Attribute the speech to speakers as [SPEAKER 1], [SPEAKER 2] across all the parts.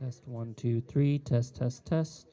[SPEAKER 1] Test 1, 2, 3. Test, test, test.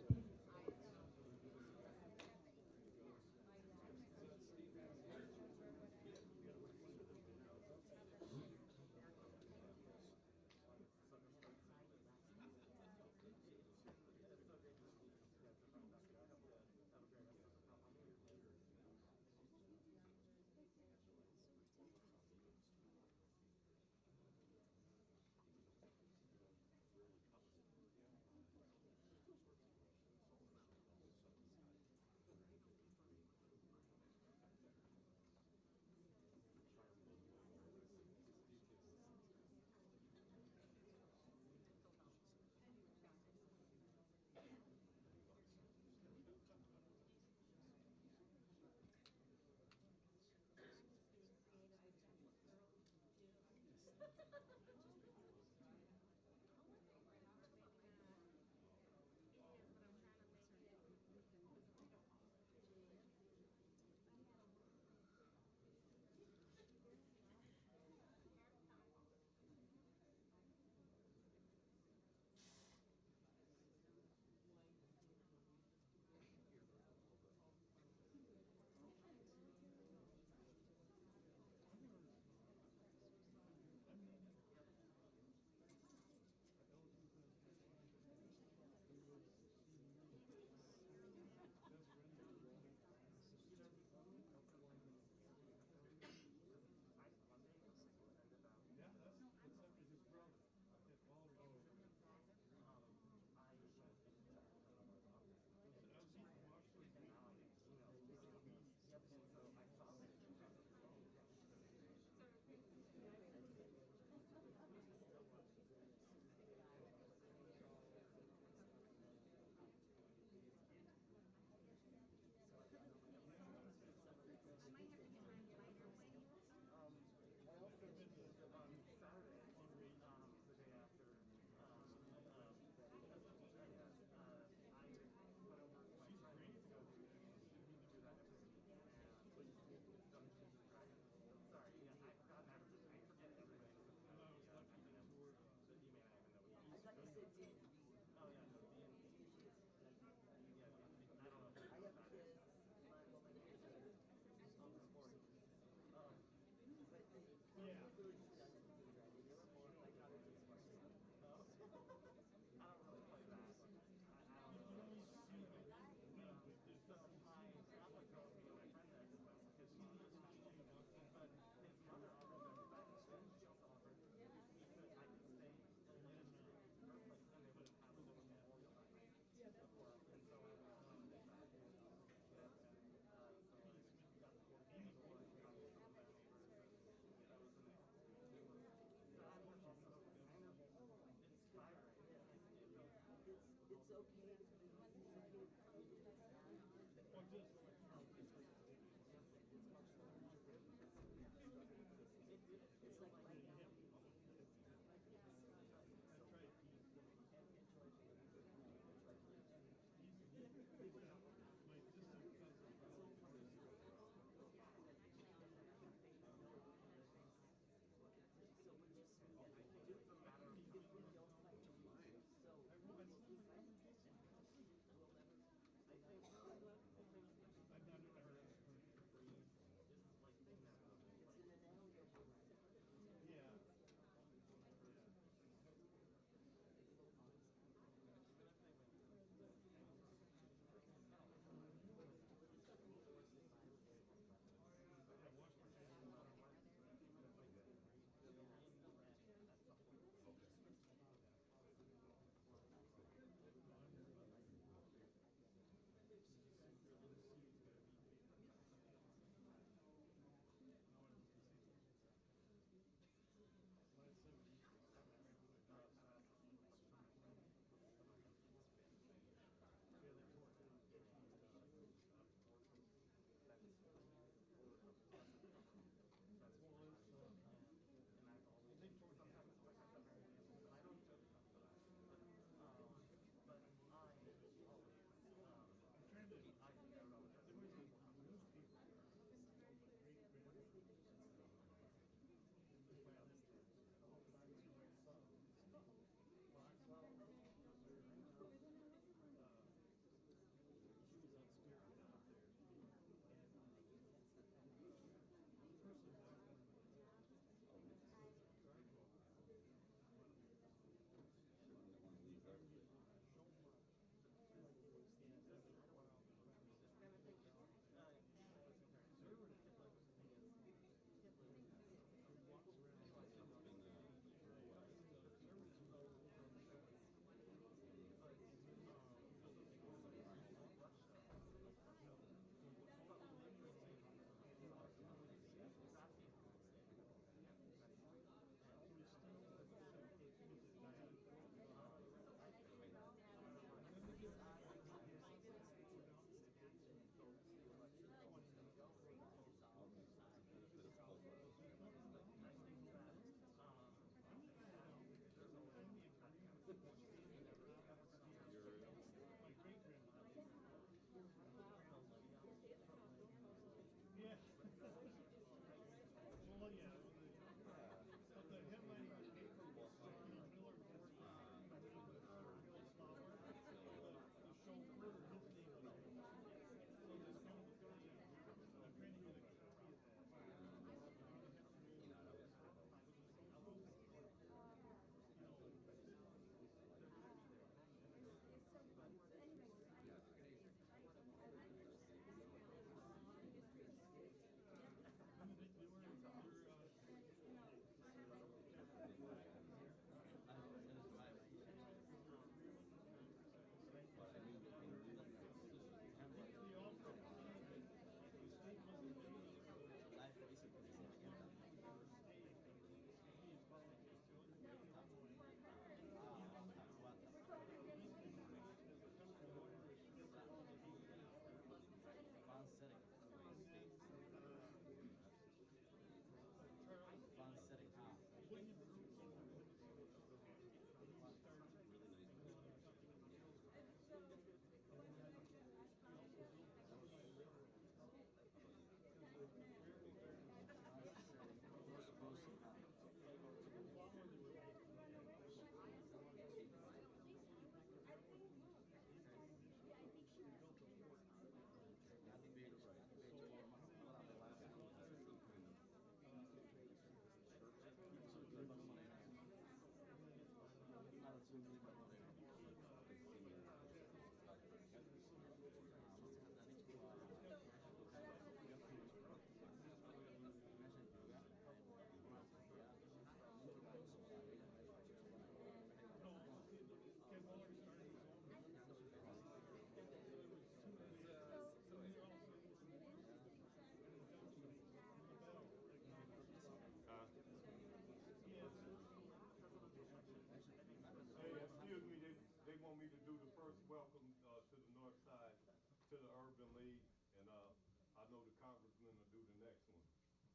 [SPEAKER 2] know the congressman will do the next one,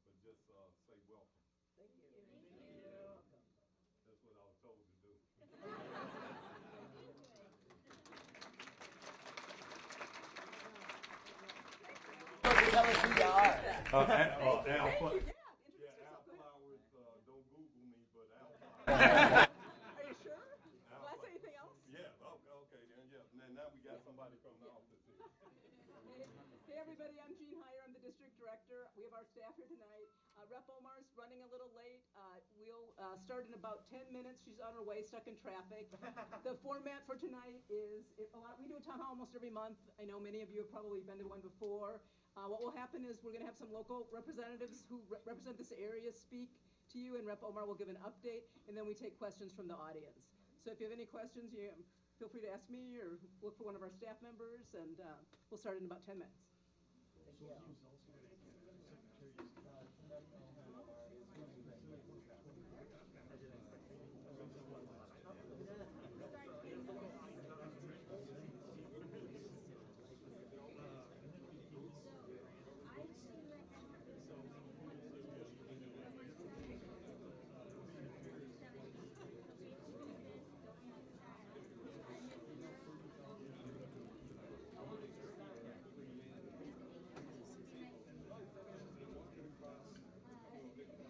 [SPEAKER 2] but just say welcome.
[SPEAKER 3] Thank you. Thank you. You're welcome.
[SPEAKER 2] That's what I was told to do.
[SPEAKER 3] Tell us who you are.
[SPEAKER 2] Al Flowers, don't Google me, but Al Flowers.
[SPEAKER 3] Are you sure? Will I say anything else?
[SPEAKER 2] Yeah, okay then, yeah. Now we got somebody from the office here.
[SPEAKER 3] Hey everybody, I'm Jean Heyer. I'm the district director. We have our staff here tonight. Rep Omar's running a little late. We'll start in about 10 minutes. She's on her way, stuck in traffic. The format for tonight is, we do a town hall almost every month. I know many of you have probably been to one before. What will happen is we're going to have some local representatives who represent this area speak to you, and Rep Omar will give an update, and then we take questions from the audience. So if you have any questions, feel free to ask me or look for one of our staff members, and we'll start in about 10 minutes. Thank you.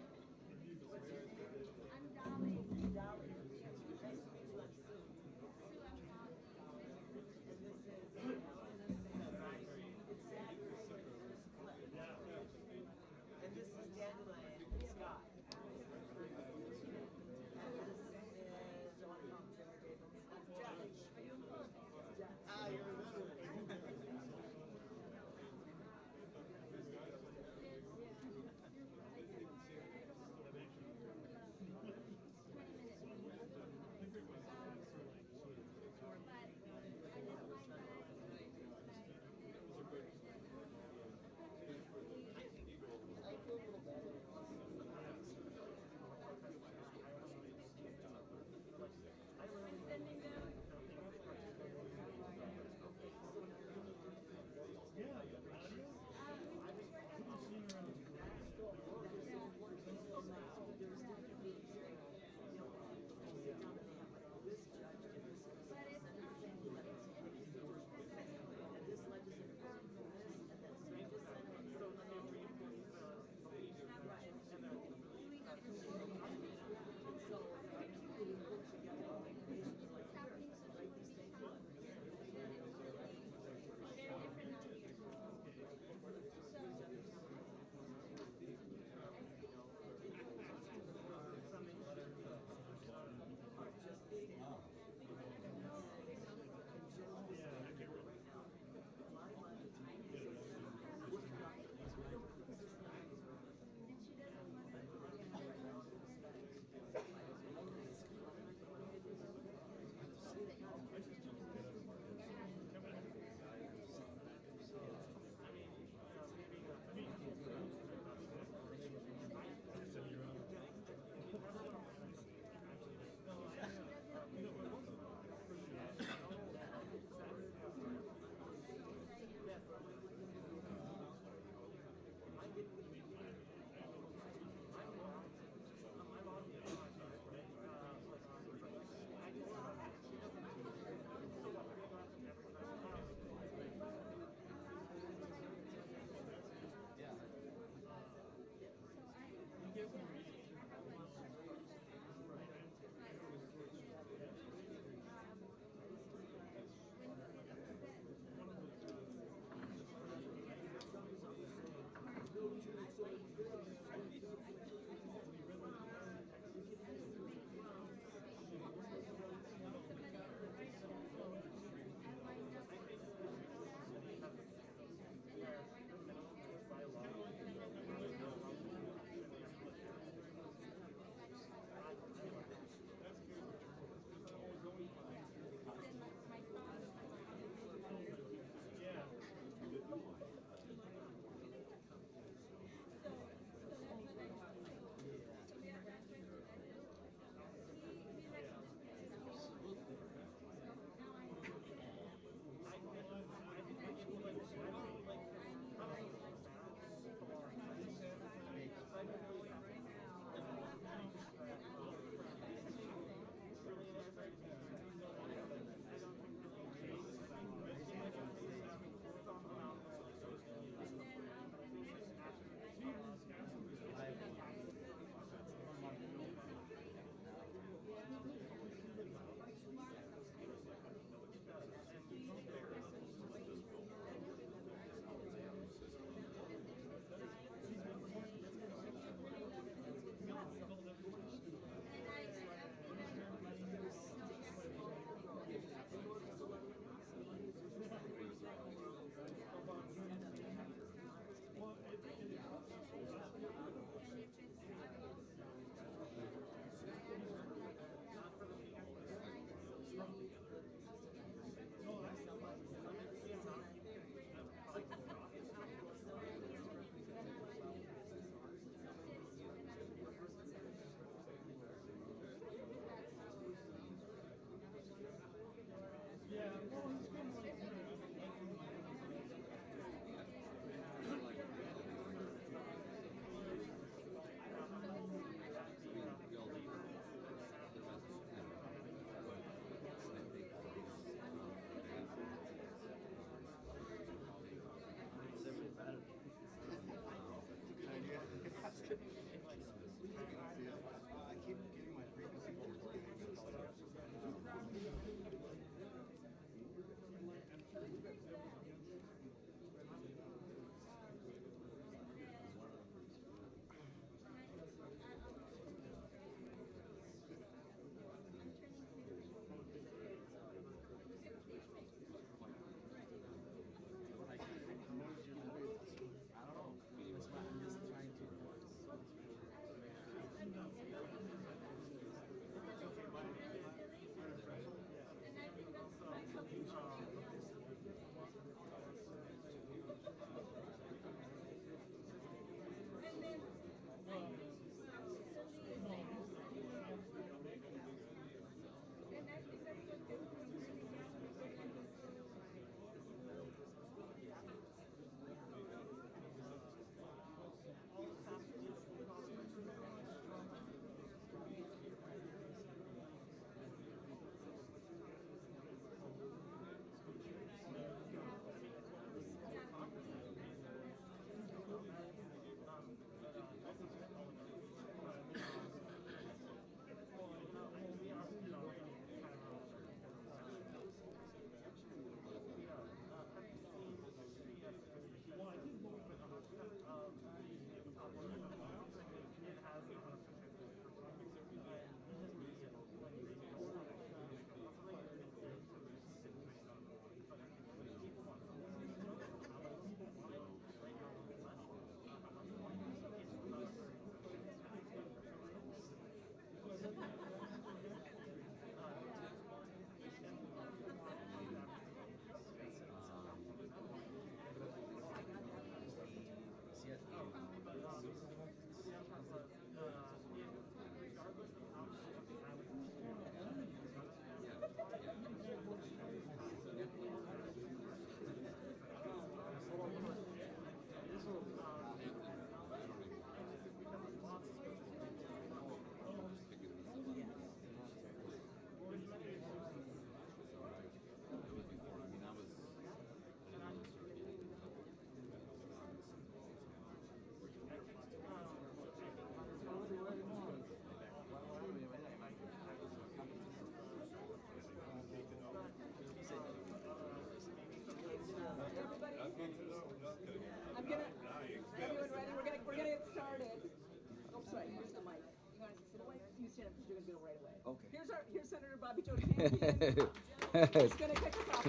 [SPEAKER 3] Senator Bobby Joe Champion. He's going to kick us off.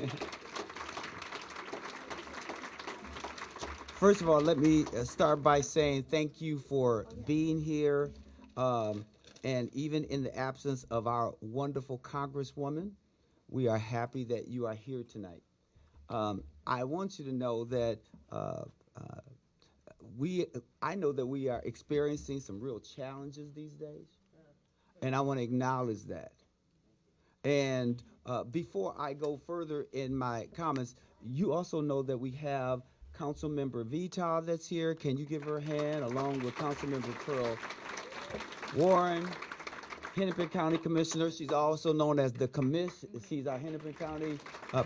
[SPEAKER 4] First of all, let me start by saying thank you for being here. And even in the absence of our wonderful Congresswoman, we are happy that you are here tonight. I want you to know that I know that we are experiencing some real challenges these days, and I want to acknowledge that. And before I go further in my comments, you also know that we have Councilmember Vital that's here. Can you give her a hand, along with Councilmember Pearl Warren, Hennepin County Commissioner. She's also known as the She's our Hennepin County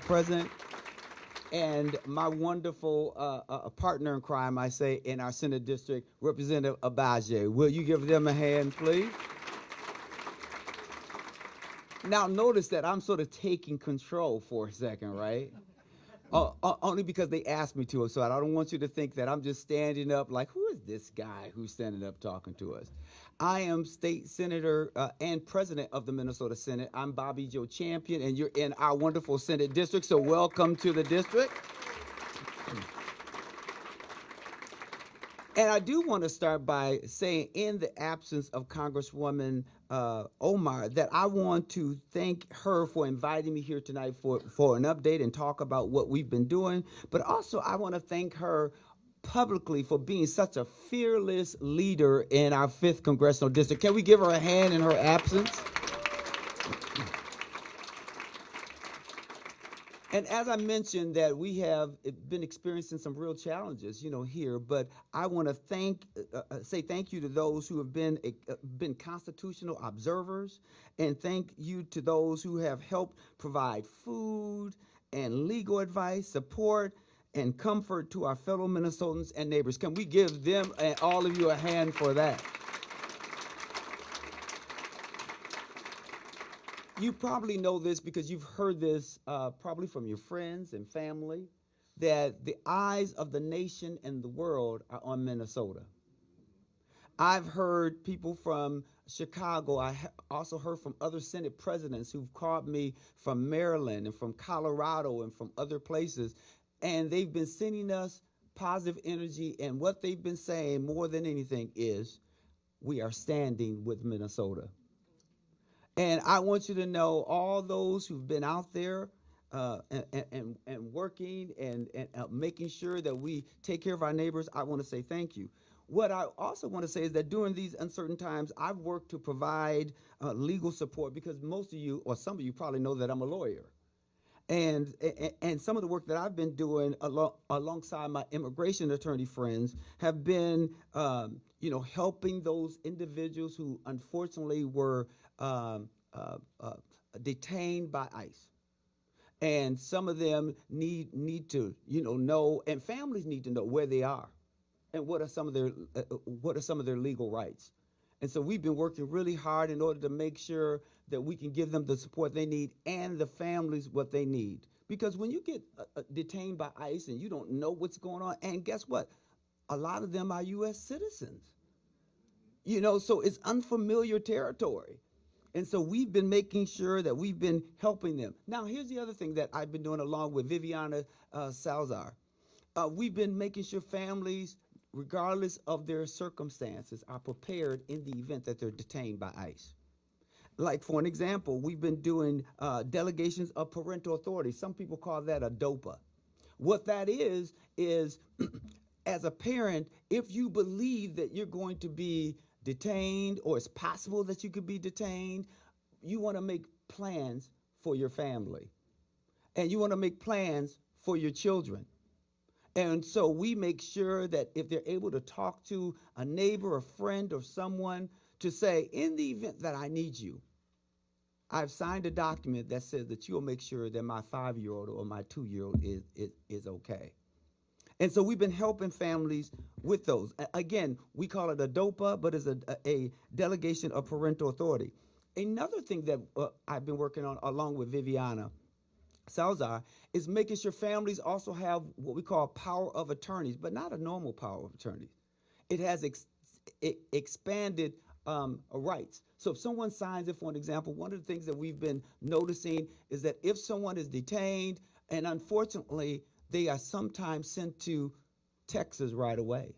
[SPEAKER 4] President. And my wonderful partner in crime, I say, in our Senate District, Representative Abaje. Will you give them a hand, please? Now, notice that I'm sort of taking control for a second, right? Only because they asked me to, so I don't want you to think that I'm just standing up like, who is this guy who's standing up talking to us? I am state senator and president of the Minnesota Senate. I'm Bobby Joe Champion, and you're in our wonderful Senate district, so welcome to the district. And I do want to start by saying, in the absence of Congresswoman Omar, that I want to thank her for inviting me here tonight for an update and talk about what we've been doing. But also, I want to thank her publicly for being such a fearless leader in our 5th Congressional District. Can we give her a hand in her absence? And as I mentioned, that we have been experiencing some real challenges, here. But I want to say thank you to those who have been constitutional observers, and thank you to those who have helped provide food and legal advice, support, and comfort to our fellow Minnesotans and neighbors. Can we give them and all of you a hand for that? You probably know this because you've heard this probably from your friends and family, that the eyes of the nation and the world are on Minnesota. I've heard people from Chicago. I also heard from other Senate presidents who've called me from Maryland and from Colorado and from other places, and they've been sending us positive energy, and what they've been saying more than anything is, we are standing with Minnesota. And I want you to know, all those who've been out there and working and making sure that we take care of our neighbors, I want to say thank you. What I also want to say is that during these uncertain times, I've worked to provide legal support, because most of you, or some of you, probably know that I'm a lawyer. And some of the work that I've been doing alongside my immigration attorney friends have been, helping those individuals who unfortunately were detained by ICE. And some of them need to, know, and families need to know where they are and what are some of their legal rights. And so we've been working really hard in order to make sure that we can give them the support they need, and the families what they need. Because when you get detained by ICE and you don't know what's going on, and guess what? A lot of them are U.S. citizens. So it's unfamiliar territory. And so we've been making sure that we've been helping them. Now, here's the other thing that I've been doing along with Viviana Salazar. We've been making sure families, regardless of their circumstances, are prepared in the event that they're detained by ICE. Like, for an example, we've been doing delegations of parental authority. Some people call that a DOPA. What that is as a parent, if you believe that you're going to be detained, or it's possible that you could be detained, you want to make plans for your family. And you want to make plans for your children. And so we make sure that if they're able to talk to a neighbor, a friend, or someone, to say, in the event that I need you, I've signed a document that says that you'll make sure that my 5-year-old or my 2-year-old is okay. And so we've been helping families with those. Again, we call it a DOPA, but it's a delegation of parental authority. Another thing that I've been working on along with Viviana Salazar is making sure families also have what we call power of attorneys, but not a normal power of attorney. It has expanded rights. So if someone signs it, for an example, one of the things that we've been noticing is that if someone is detained, and unfortunately, they are sometimes sent to Texas right away.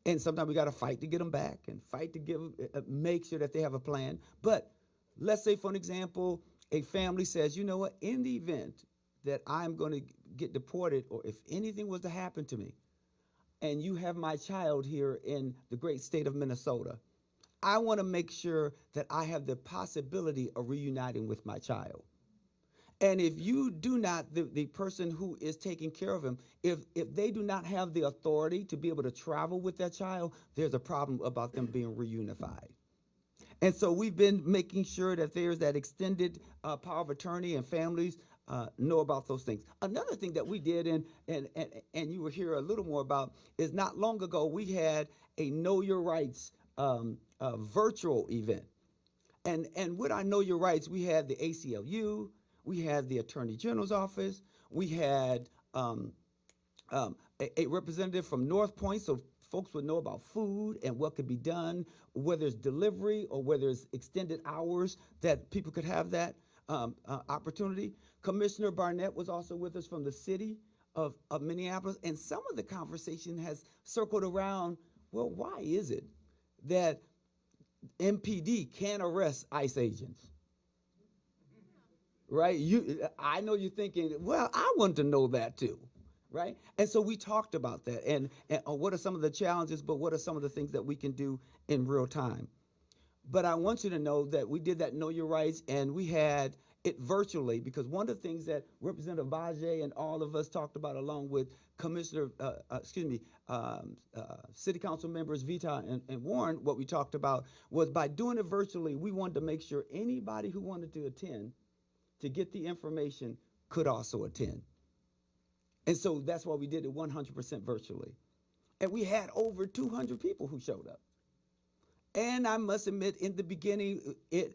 [SPEAKER 4] And sometimes we got to fight to get them back and fight to make sure that they have a plan. But let's say, for an example, a family says, you know what, in the event that I'm going to get deported, or if anything was to happen to me, and you have my child here in the great state of Minnesota, I want to make sure that I have the possibility of reuniting with my child. And if you do not, the person who is taking care of him, if they do not have the authority to be able to travel with that child, there's a problem about them being reunified. And so we've been making sure that there's that extended power of attorney, and families know about those things. Another thing that we did, and you will hear a little more about, is not long ago we had a Know Your Rights virtual event. And with our Know Your Rights, we had the ACLU, we had the Attorney General's office, we had a representative from North Point, so folks would know about food and what could be done, whether it's delivery or whether it's extended hours, that people could have that opportunity. Commissioner Barnett was also with us from the city of Minneapolis, and some of the conversation has circled around, well, why is it that MPD can't arrest ICE agents? Right? I know you're thinking, well, I want to know that too, right? And so we talked about that, and what are some of the challenges, but what are some of the things that we can do in real time. But I want you to know that we did that Know Your Rights, and we had it virtually, because one of the things that Representative Bajay and all of us talked about, along with City Council members Vita and Warren, what we talked about was, by doing it virtually, we wanted to make sure anybody who wanted to attend to get the information could also attend. And so that's why we did it 100% virtually. And we had over 200 people who showed up. And I must admit, in the beginning,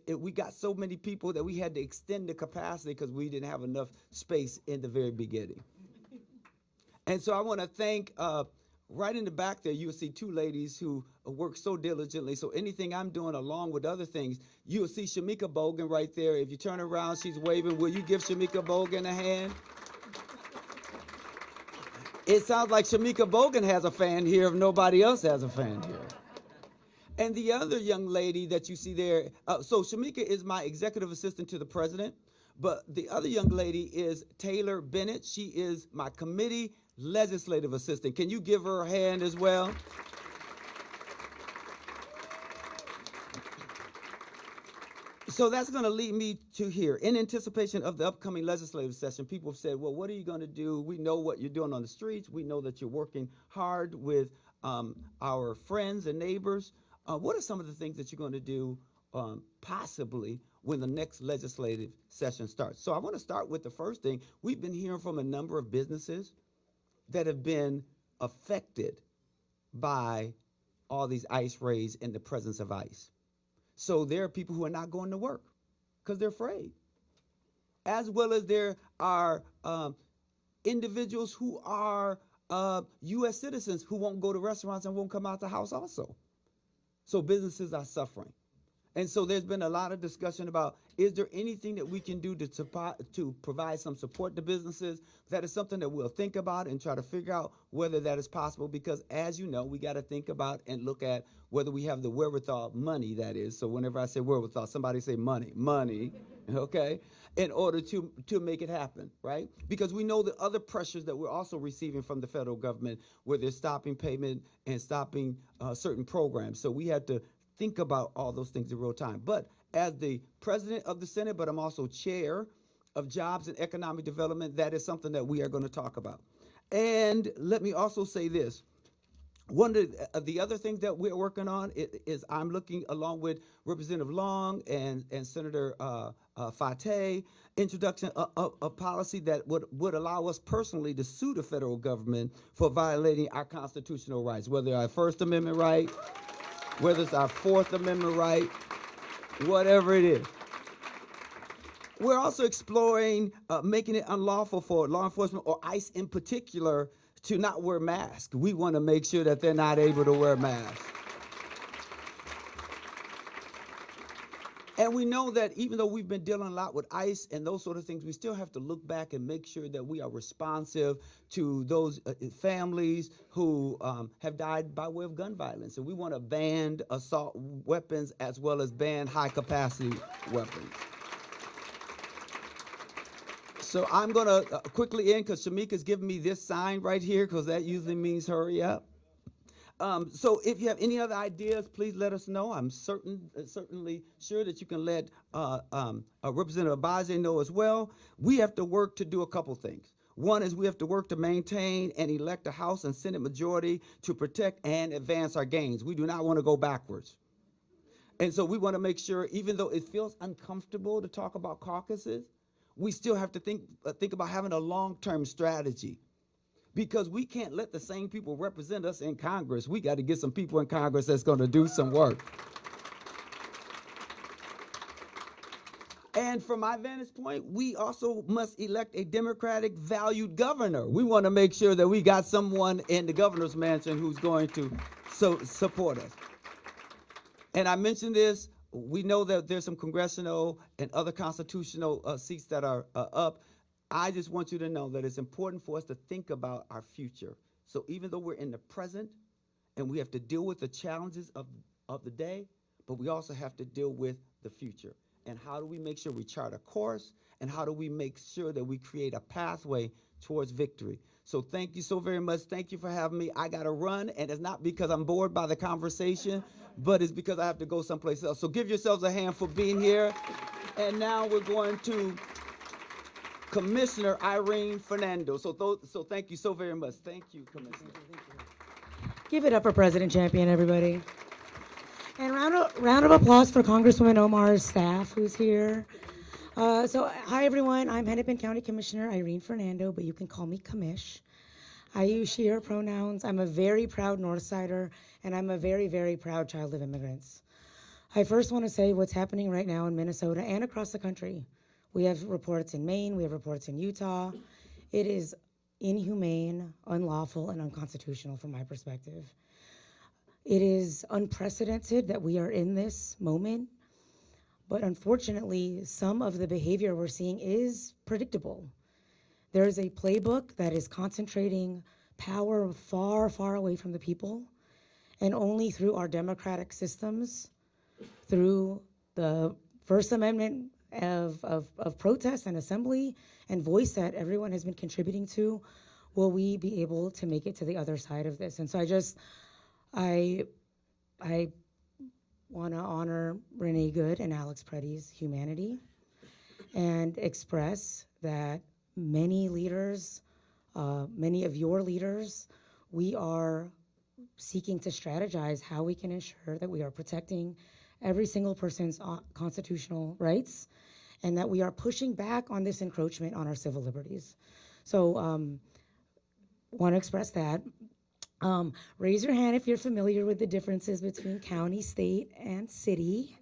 [SPEAKER 4] we got so many people that we had to extend the capacity because we didn't have enough space in the very beginning. And so I want to thank, right in the back there, you'll see two ladies who work so diligently. So anything I'm doing along with other things, you'll see Shamika Bogan right there. If you turn around, she's waving. Will you give Shamika Bogan a hand? It sounds like Shamika Bogan has a fan here if nobody else has a fan here. And the other young lady that you see there, so Shamika is my executive assistant to the president, but the other young lady is Taylor Bennett. She is my committee legislative assistant. Can you give her a hand as well? So that's going to lead me to here. In anticipation of the upcoming legislative session, people have said, well, what are you going to do? We know what you're doing on the streets. We know that you're working hard with our friends and neighbors. What are some of the things that you're going to do possibly when the next legislative session starts? So I want to start with the first thing. We've been hearing from a number of businesses that have been affected by all these ICE raids and the presence of ICE. So there are people who are not going to work because they're afraid, as well as there are individuals who are U.S. citizens who won't go to restaurants and won't come out the house also. So businesses are suffering. And so there's been a lot of discussion about, is there anything that we can do to provide some support to businesses? That is something that we'll think about and try to figure out whether that is possible, because as you know, we got to think about and look at whether we have the wherewithal, money that is. So whenever I say wherewithal, somebody say money, okay, in order to make it happen, right? Because we know the other pressures that we're also receiving from the federal government, where they're stopping payment and stopping certain programs. So we had to think about all those things in real time. But as the president of the Senate, but I'm also chair of Jobs and Economic Development, that is something that we are going to talk about. And let me also say this. One of the other things that we're working on is I'm looking, along with Representative Long and Senator Fateh, introduction of policy that would allow us personally to sue the federal government for violating our constitutional rights, whether our First Amendment right, whether it's our Fourth Amendment right, whatever it is. We're also exploring making it unlawful for law enforcement, or ICE in particular, to not wear masks. We want to make sure that they're not able to wear masks. And we know that even though we've been dealing a lot with ICE and those sort of things, we still have to look back and make sure that we are responsive to those families who have died by way of gun violence. And we want to ban assault weapons as well as ban high-capacity weapons. So I'm going to quickly end because Shamika's giving me this sign right here because that usually means hurry up. So if you have any other ideas, please let us know. I'm certainly sure that you can let Representative Abaze know as well. We have to work to do a couple things. One is we have to work to maintain and elect a House and Senate majority to protect and advance our gains. We do not want to go backwards. And so we want to make sure, even though it feels uncomfortable to talk about caucuses, we still have to think about having a long-term strategy. Because we can't let the same people represent us in Congress. We got to get some people in Congress that's going to do some work. And from my vantage point, we also must elect a Democratic valued governor. We want to make sure that we got someone in the governor's mansion who's going to support us. And I mentioned this, we know that there's some congressional and other constitutional seats that are up. I just want you to know that it's important for us to think about our future. So even though we're in the present and we have to deal with the challenges of the day, but we also have to deal with the future. And how do we make sure we chart a course? And how do we make sure that we create a pathway towards victory? So thank you so very much. Thank you for having me. I got to run, and it's not because I'm bored by the conversation, but it's because I have to go someplace else. So give yourselves a hand for being here. And now we're going to Commissioner Irene Fernando. So thank you so very much. Thank you, Commissioner.
[SPEAKER 5] Give it up for President Champion, everybody. And round of applause for Congresswoman Omar's staff who's here. Hi, everyone. I'm Hennepin County Commissioner Irene Fernando, but you can call me Commish. I use she, her pronouns. I'm a very proud Northsider, and I'm a very, very proud child of immigrants. I first want to say what's happening right now in Minnesota and across the country. We have reports in Maine, we have reports in Utah. It is inhumane, unlawful, and unconstitutional from my perspective. It is unprecedented that we are in this moment, but unfortunately, some of the behavior we're seeing is predictable. There is a playbook that is concentrating power far, far away from the people, and only through our democratic systems, through the First Amendment of protest and assembly and voice that everyone has been contributing to, will we be able to make it to the other side of this? And so I want to honor Renee Good and Alex Preddy's humanity and express that many leaders, many of your leaders, we are seeking to strategize how we can ensure that we are protecting every single person's constitutional rights, and that we are pushing back on this encroachment on our civil liberties. So want to express that. Raise your hand if you're familiar with the differences between county, state, and city.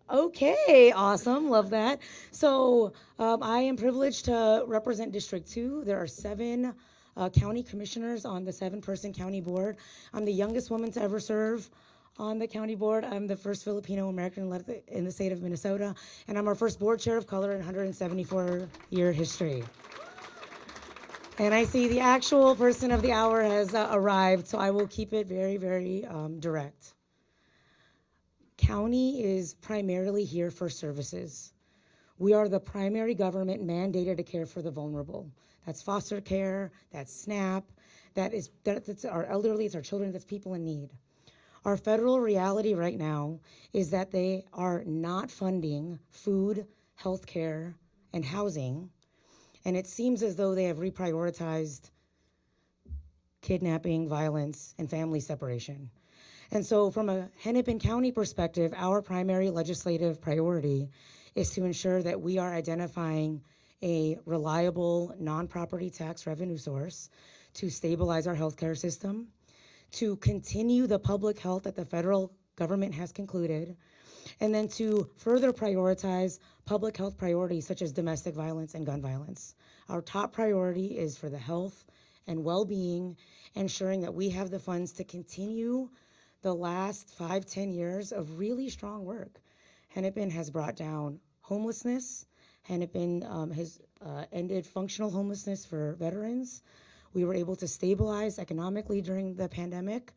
[SPEAKER 5] Okay, awesome, love that. So I am privileged to represent District 2. There are 7 county commissioners on the 7-person county board. I'm the youngest woman to ever serve on the county board. I'm the first Filipino American in the state of Minnesota, and I'm our first board chair of color in 174-year history. And I see the actual person of the hour has arrived, so I will keep it very, very direct. County is primarily here for services. We are the primary government mandated to care for the vulnerable. That's foster care, that's SNAP, that's our elderly, it's our children, that's people in need. Our federal reality right now is that they are not funding food, healthcare, and housing, and it seems as though they have reprioritized kidnapping, violence, and family separation. And so from a Hennepin County perspective, our primary legislative priority is to ensure that we are identifying a reliable non-property tax revenue source to stabilize our healthcare system, to continue the public health that the federal government has concluded, and then to further prioritize public health priorities such as domestic violence and gun violence. Our top priority is for the health and well-being, ensuring that we have the funds to continue the last 5-10 years of really strong work. Hennepin has brought down homelessness. Hennepin has ended functional homelessness for veterans. We were able to stabilize economically during the pandemic,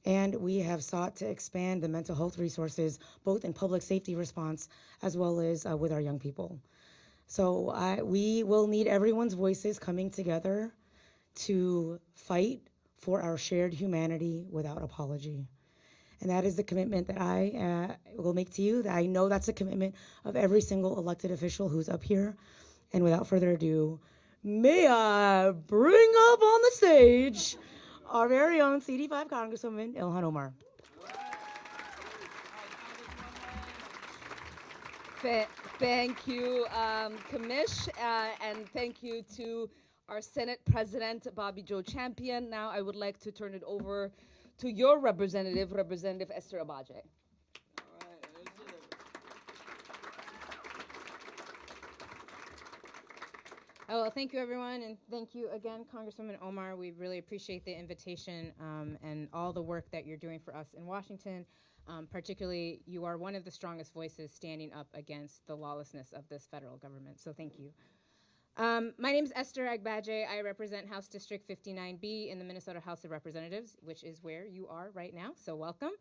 [SPEAKER 5] and we have sought to expand the mental health resources, both in public safety response as well as with our young people. So we will need everyone's voices coming together to fight for our shared humanity without apology. And that is the commitment that I will make to you. I know that's a commitment of every single elected official who's up here. And without further ado, may I bring up on the stage our very own CD5 Congresswoman, Ilhan Omar.
[SPEAKER 3] Thank you, Commish, and thank you to our Senate President, Bobby Joe Champion. Now I would like to turn it over to your representative, Representative Esther Abaje.
[SPEAKER 6] Oh, well, thank you, everyone, and thank you again, Congresswoman Omar. We really appreciate the invitation and all the work that you're doing for us in Washington. Particularly, you are one of the strongest voices standing up against the lawlessness of this federal government, so thank you. My name is Esther Agbaje. I represent House District 59B in the Minnesota House of Representatives, which is where you are right now, so welcome.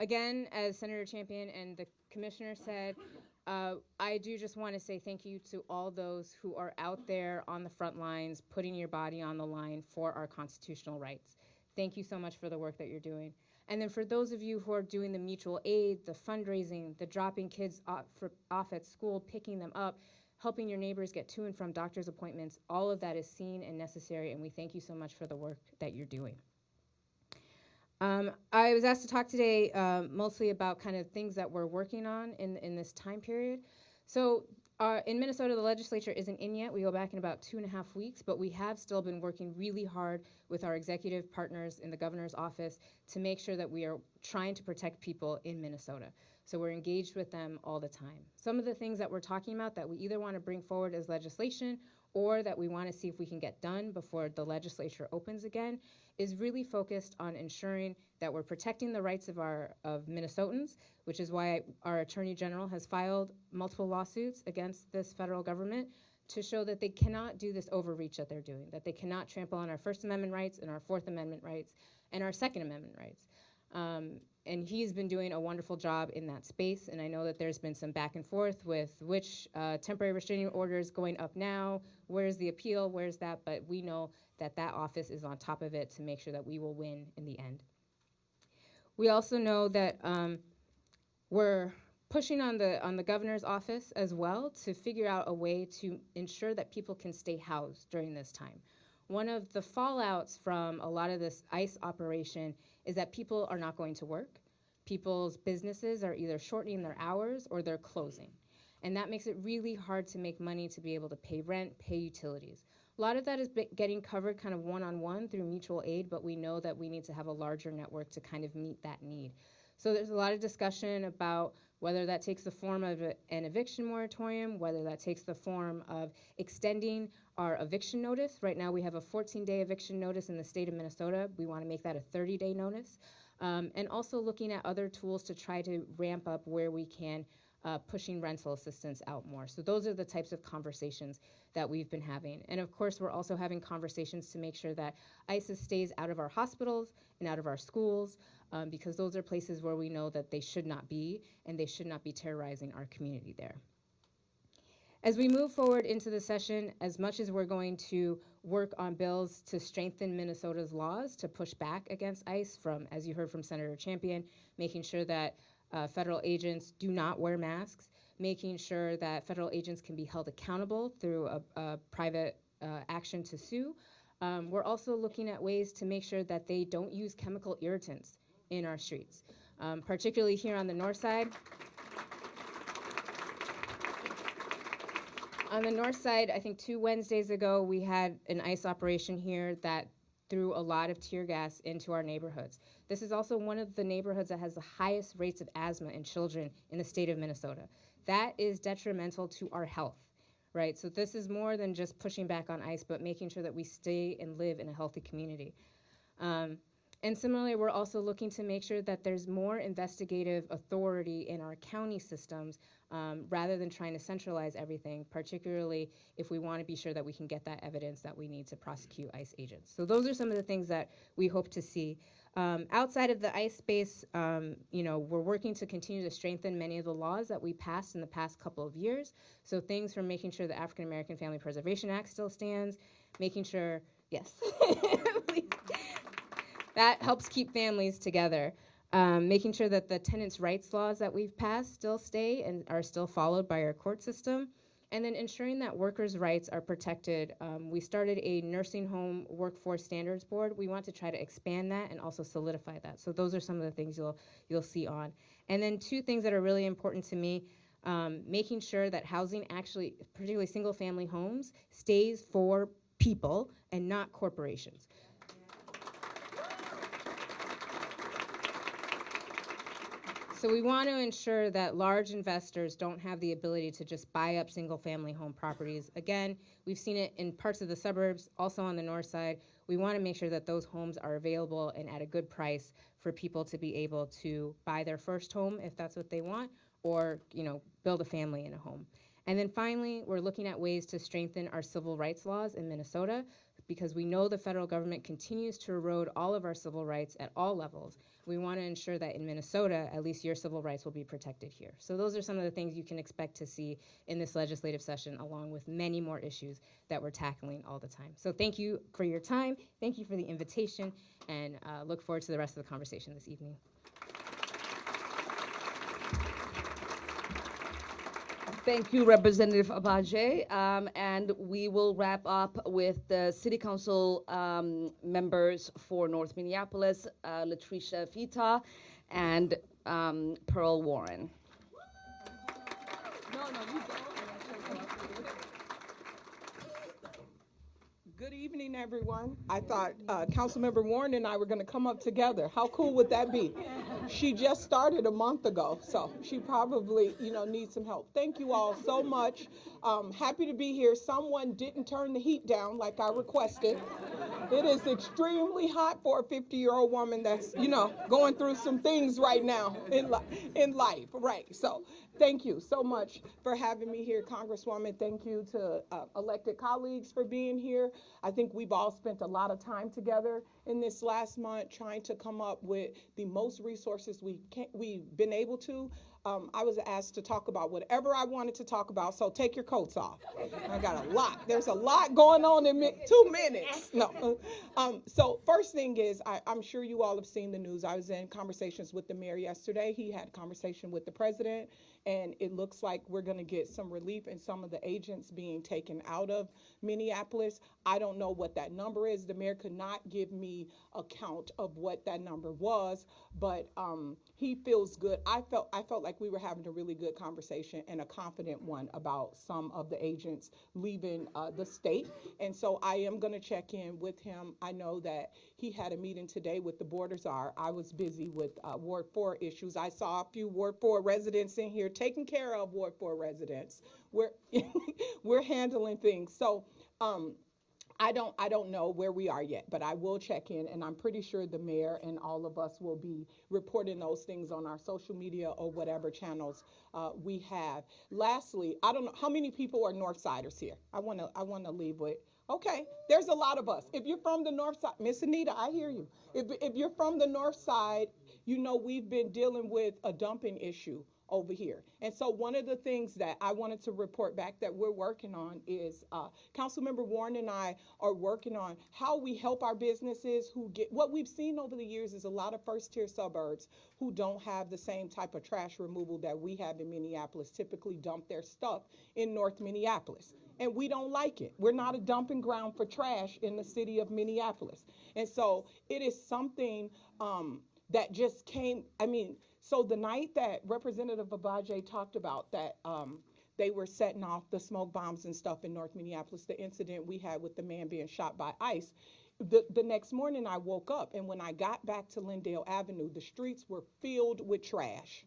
[SPEAKER 6] Again, as Senator Champion and the Commissioner said, I do just want to say thank you to all those who are out there on the front lines, putting your body on the line for our constitutional rights. Thank you so much for the work that you're doing. And then for those of you who are doing the mutual aid, the fundraising, the dropping kids off at school, picking them up, helping your neighbors get to and from doctor's appointments, all of that is seen and necessary, and we thank you so much for the work that you're doing. I was asked to talk today mostly about kind of things that we're working on in this time period. So in Minnesota, the legislature isn't in yet. We go back in about 2.5 weeks, but we have still been working really hard with our executive partners in the governor's office to make sure that we are trying to protect people in Minnesota. So we're engaged with them all the time. Some of the things that we're talking about that we either want to bring forward as legislation or that we want to see if we can get done before the legislature opens again is really focused on ensuring that we're protecting the rights of Minnesotans, which is why our Attorney General has filed multiple lawsuits against this federal government to show that they cannot do this overreach that they're doing, that they cannot trample on our First Amendment rights and our Fourth Amendment rights and our Second Amendment rights. And he's been doing a wonderful job in that space, and I know that there's been some back and forth with which temporary restraining order is going up now, where's the appeal, where's that, but we know that that office is on top of it to make sure that we will win in the end. We also know that we're pushing on the governor's office as well to figure out a way to ensure that people can stay housed during this time. One of the fallouts from a lot of this ICE operation is that people are not going to work. People's businesses are either shortening their hours or they're closing. And that makes it really hard to make money to be able to pay rent, pay utilities. A lot of that is getting covered kind of one-on-one through mutual aid, but we know that we need to have a larger network to kind of meet that need. So there's a lot of discussion about whether that takes the form of an eviction moratorium, whether that takes the form of extending our eviction notice. Right now we have a 14-day eviction notice in the state of Minnesota. We want to make that a 30-day notice. And also looking at other tools to try to ramp up where we can, pushing rental assistance out more. So those are the types of conversations that we've been having. And of course, we're also having conversations to make sure that ISIS stays out of our hospitals and out of our schools, because those are places where we know that they should not be, and they should not be terrorizing our community there. As we move forward into the session, as much as we're going to work on bills to strengthen Minnesota's laws to push back against ICE, from, as you heard from Senator Champion, making sure that federal agents do not wear masks, making sure that federal agents can be held accountable through a private action to sue. We're also looking at ways to make sure that they don't use chemical irritants in our streets, particularly here on the north side. On the north side, I think 2 Wednesdays ago, we had an ICE operation here that threw a lot of tear gas into our neighborhoods. This is also one of the neighborhoods that has the highest rates of asthma in children in the state of Minnesota. That is detrimental to our health, right? So this is more than just pushing back on ICE, but making sure that we stay and live in a healthy community. And similarly, we're also looking to make sure that there's more investigative authority in our county systems rather than trying to centralize everything, particularly if we want to be sure that we can get that evidence that we need to prosecute ICE agents. So those are some of the things that we hope to see. Outside of the ICE space, we're working to continue to strengthen many of the laws that we passed in the past couple of years. So things from making sure the African American Family Preservation Act still stands, making sure, yes, that helps keep families together. Making sure that the tenants' rights laws that we've passed still stay and are still followed by our court system. And then ensuring that workers' rights are protected. We started a nursing home workforce standards board. We want to try to expand that and also solidify that. So those are some of the things you'll see on. And then two things that are really important to me, making sure that housing actually, particularly single-family homes, stays for people and not corporations. So we want to ensure that large investors don't have the ability to just buy up single-family home properties. Again, we've seen it in parts of the suburbs, also on the north side. We want to make sure that those homes are available and at a good price for people to be able to buy their first home if that's what they want, or build a family in a home. And then finally, we're looking at ways to strengthen our civil rights laws in Minnesota, because we know the federal government continues to erode all of our civil rights at all levels. We want to ensure that in Minnesota, at least your civil rights will be protected here. So those are some of the things you can expect to see in this legislative session, along with many more issues that we're tackling all the time. So thank you for your time. Thank you for the invitation, and look forward to the rest of the conversation this evening.
[SPEAKER 7] Thank you, Representative Abaje. And we will wrap up with the City Council members for North Minneapolis, Latricia Fita and Pearl Warren.
[SPEAKER 8] Good evening, everyone. I thought Councilmember Warren and I were going to come up together. How cool would that be? She just started a month ago, so she probably, needs some help. Thank you all so much. Happy to be here. Someone didn't turn the heat down like I requested. It is extremely hot for a 50-year-old woman that's, going through some things right now in life, right? So thank you so much for having me here, Congresswoman. Thank you to elected colleagues for being here. I think we've all spent a lot of time together in this last month trying to come up with the most resources we've been able to. I was asked to talk about whatever I wanted to talk about, so take your coats off. I got a lot. There's a lot going on in 2 minutes. No. So first thing is, I'm sure you all have seen the news. I was in conversations with the mayor yesterday. He had a conversation with the president, and it looks like we're going to get some relief in some of the agents being taken out of Minneapolis. I don't know what that number is. The mayor could not give me a count of what that number was, but he feels good. I felt like we were having a really good conversation and a confident one about some of the agents leaving the state. And so I am going to check in with him. I know that he had a meeting today with the border czar. I was busy with Ward 4 issues. I saw a few Ward 4 residents in here taking care of Ward 4 residents. We're handling things. So I don't know where we are yet, but I will check in, and I'm pretty sure the mayor and all of us will be reporting those things on our social media or whatever channels we have. Lastly, I don't know how many people are Northsiders here. I want to leave with. Okay, there's a lot of us. If you're from the north side, Miss Anita, I hear you. If you're from the north side, we've been dealing with a dumping issue over here. And so one of the things that I wanted to report back that we're working on is Councilmember Warren and I are working on how we help our businesses what we've seen over the years is a lot of first-tier suburbs who don't have the same type of trash removal that we have in Minneapolis typically dump their stuff in North Minneapolis. And we don't like it. We're not a dumping ground for trash in the city of Minneapolis. And so it is something that just came, so the night that Representative Abaje talked about that they were setting off the smoke bombs and stuff in North Minneapolis, the incident we had with the man being shot by ICE, the next morning I woke up, and when I got back to Lindale Avenue, the streets were filled with trash.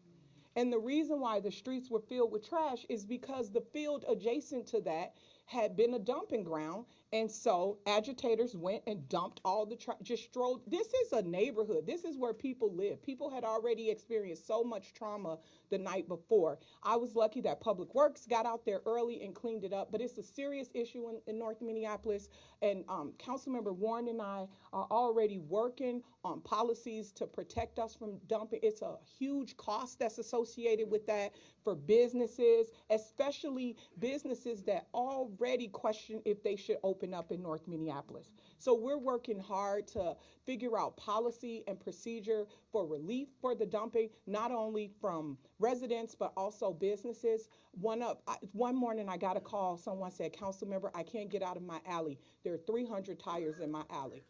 [SPEAKER 8] And the reason why the streets were filled with trash is because the field adjacent to that had been a dumping ground. And so agitators went and dumped all the just strolled. This is a neighborhood. This is where people live. People had already experienced so much trauma the night before. I was lucky that Public Works got out there early and cleaned it up, but it's a serious issue in North Minneapolis. And Councilmember Warren and I are already working on policies to protect us from dumping. It's a huge cost that's associated with that for businesses, especially businesses that already question if they should open up in North Minneapolis. So we're working hard to figure out policy and procedure for relief for the dumping, not only from residents, but also businesses. One morning I got a call, someone said, "Council member, I can't get out of my alley. There are 300 tires in my alley."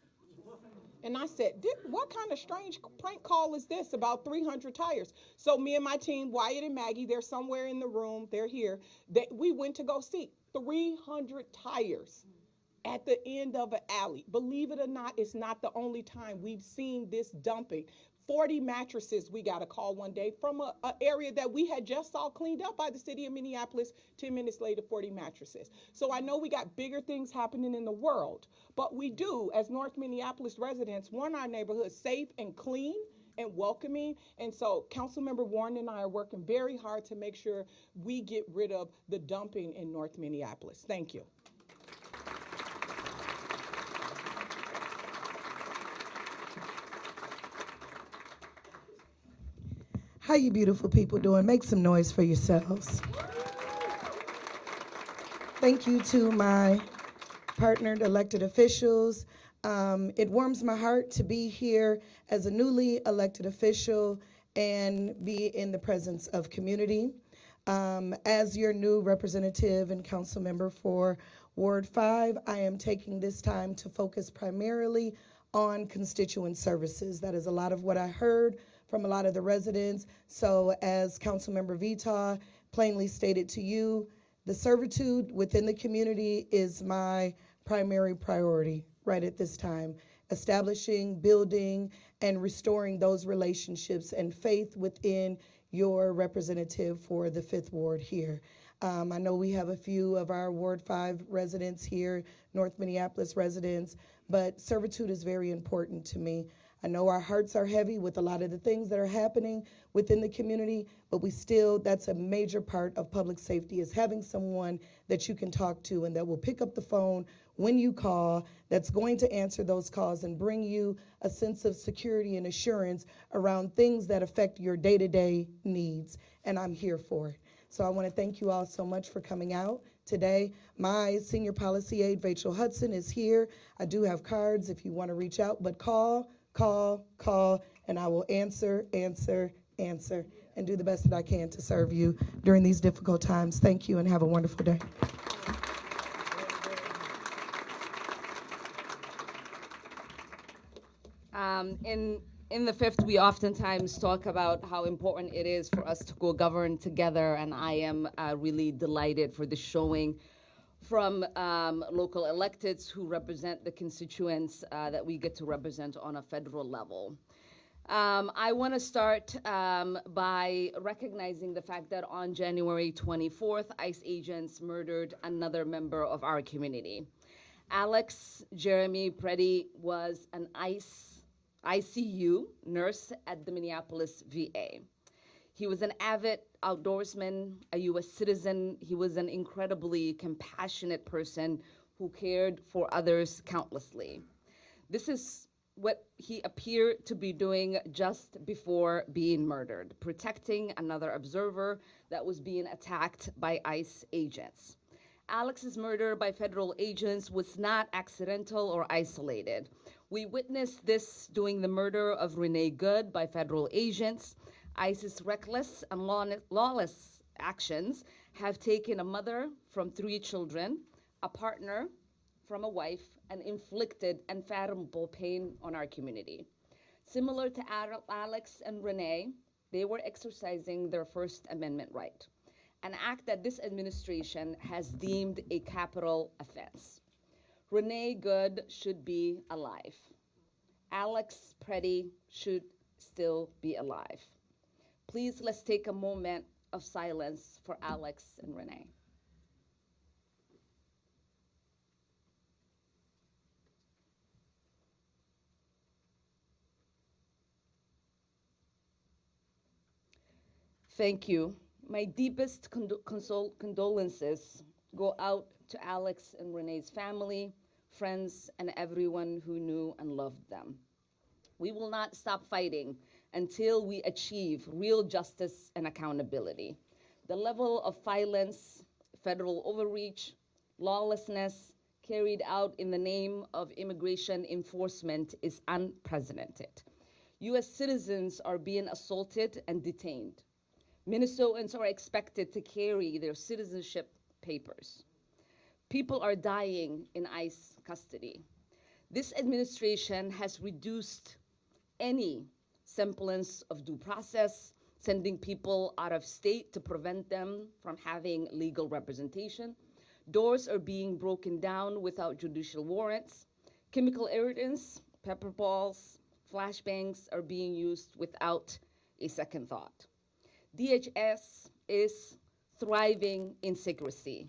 [SPEAKER 8] And I said, what kind of strange prank call is this about 300 tires? So me and my team, Wyatt and Maggie, they're somewhere in the room, they're here. We went to go see 300 tires at the end of an alley. Believe it or not, it's not the only time we've seen this dumping. 40 mattresses we got a call one day from an area that we had just saw cleaned up by the city of Minneapolis. 10 minutes later, 40 mattresses. So I know we got bigger things happening in the world, but we do, as North Minneapolis residents, want our neighborhood safe and clean and welcoming. And so Councilmember Warren and I are working very hard to make sure we get rid of the dumping in North Minneapolis. Thank you.
[SPEAKER 9] How you beautiful people doing? Make some noise for yourselves. Thank you to my partnered elected officials. It warms my heart to be here as a newly elected official and be in the presence of community. As your new representative and council member for Ward 5, I am taking this time to focus primarily on constituent services. That is a lot of what I heard from a lot of the residents. So as Councilmember Vita plainly stated to you, the servitude within the community is my primary priority right at this time. Establishing, building, and restoring those relationships and faith within your representative for the 5th Ward here. I know we have a few of our Ward 5 residents here, North Minneapolis residents, but servitude is very important to me. I know our hearts are heavy with a lot of the things that are happening within the community, but that's a major part of public safety, is having someone that you can talk to and that will pick up the phone when you call, that's going to answer those calls and bring you a sense of security and assurance around things that affect your day-to-day needs, and I'm here for it. So I want to thank you all so much for coming out today. My senior policy aide, Rachel Hudson, is here. I do have cards if you want to reach out, but call, and I will answer, and do the best that I can to serve you during these difficult times. Thank you, and have a wonderful day.
[SPEAKER 7] In the 5th, we oftentimes talk about how important it is for us to go govern together, and I am really delighted for the showing from local electeds who represent the constituents that we get to represent on a federal level. I want to start by recognizing the fact that on January 24th, ICE agents murdered another member of our community. Alex Jeremy Preddy was an ICU nurse at the Minneapolis VA. He was an avid outdoorsman, a U.S. citizen. He was an incredibly compassionate person who cared for others countlessly. This is what he appeared to be doing just before being murdered, protecting another observer that was being attacked by ICE agents. Alex's murder by federal agents was not accidental or isolated. We witnessed this during the murder of Renee Good by federal agents. ICE's reckless and lawless actions have taken a mother from 3 children, a partner from a wife, and inflicted unfathomable pain on our community. Similar to Alex and Renee, they were exercising their First Amendment right, an act that this administration has deemed a capital offense. Renee Good should be alive. Alex Preddy should still be alive. Please, let's take a moment of silence for Alex and Renee. Thank you. My deepest condolences go out to Alex and Renee's family, friends, and everyone who knew and loved them. We will not stop fighting until we achieve real justice and accountability. The level of violence, federal overreach, lawlessness carried out in the name of immigration enforcement is unprecedented. US citizens are being assaulted and detained. Minnesotans are expected to carry their citizenship papers. People are dying in ICE custody. This administration has reduced any semblance of due process, sending people out of state to prevent them from having legal representation. Doors are being broken down without judicial warrants. Chemical irritants, pepper balls, flashbangs are being used without a second thought. DHS is thriving in secrecy,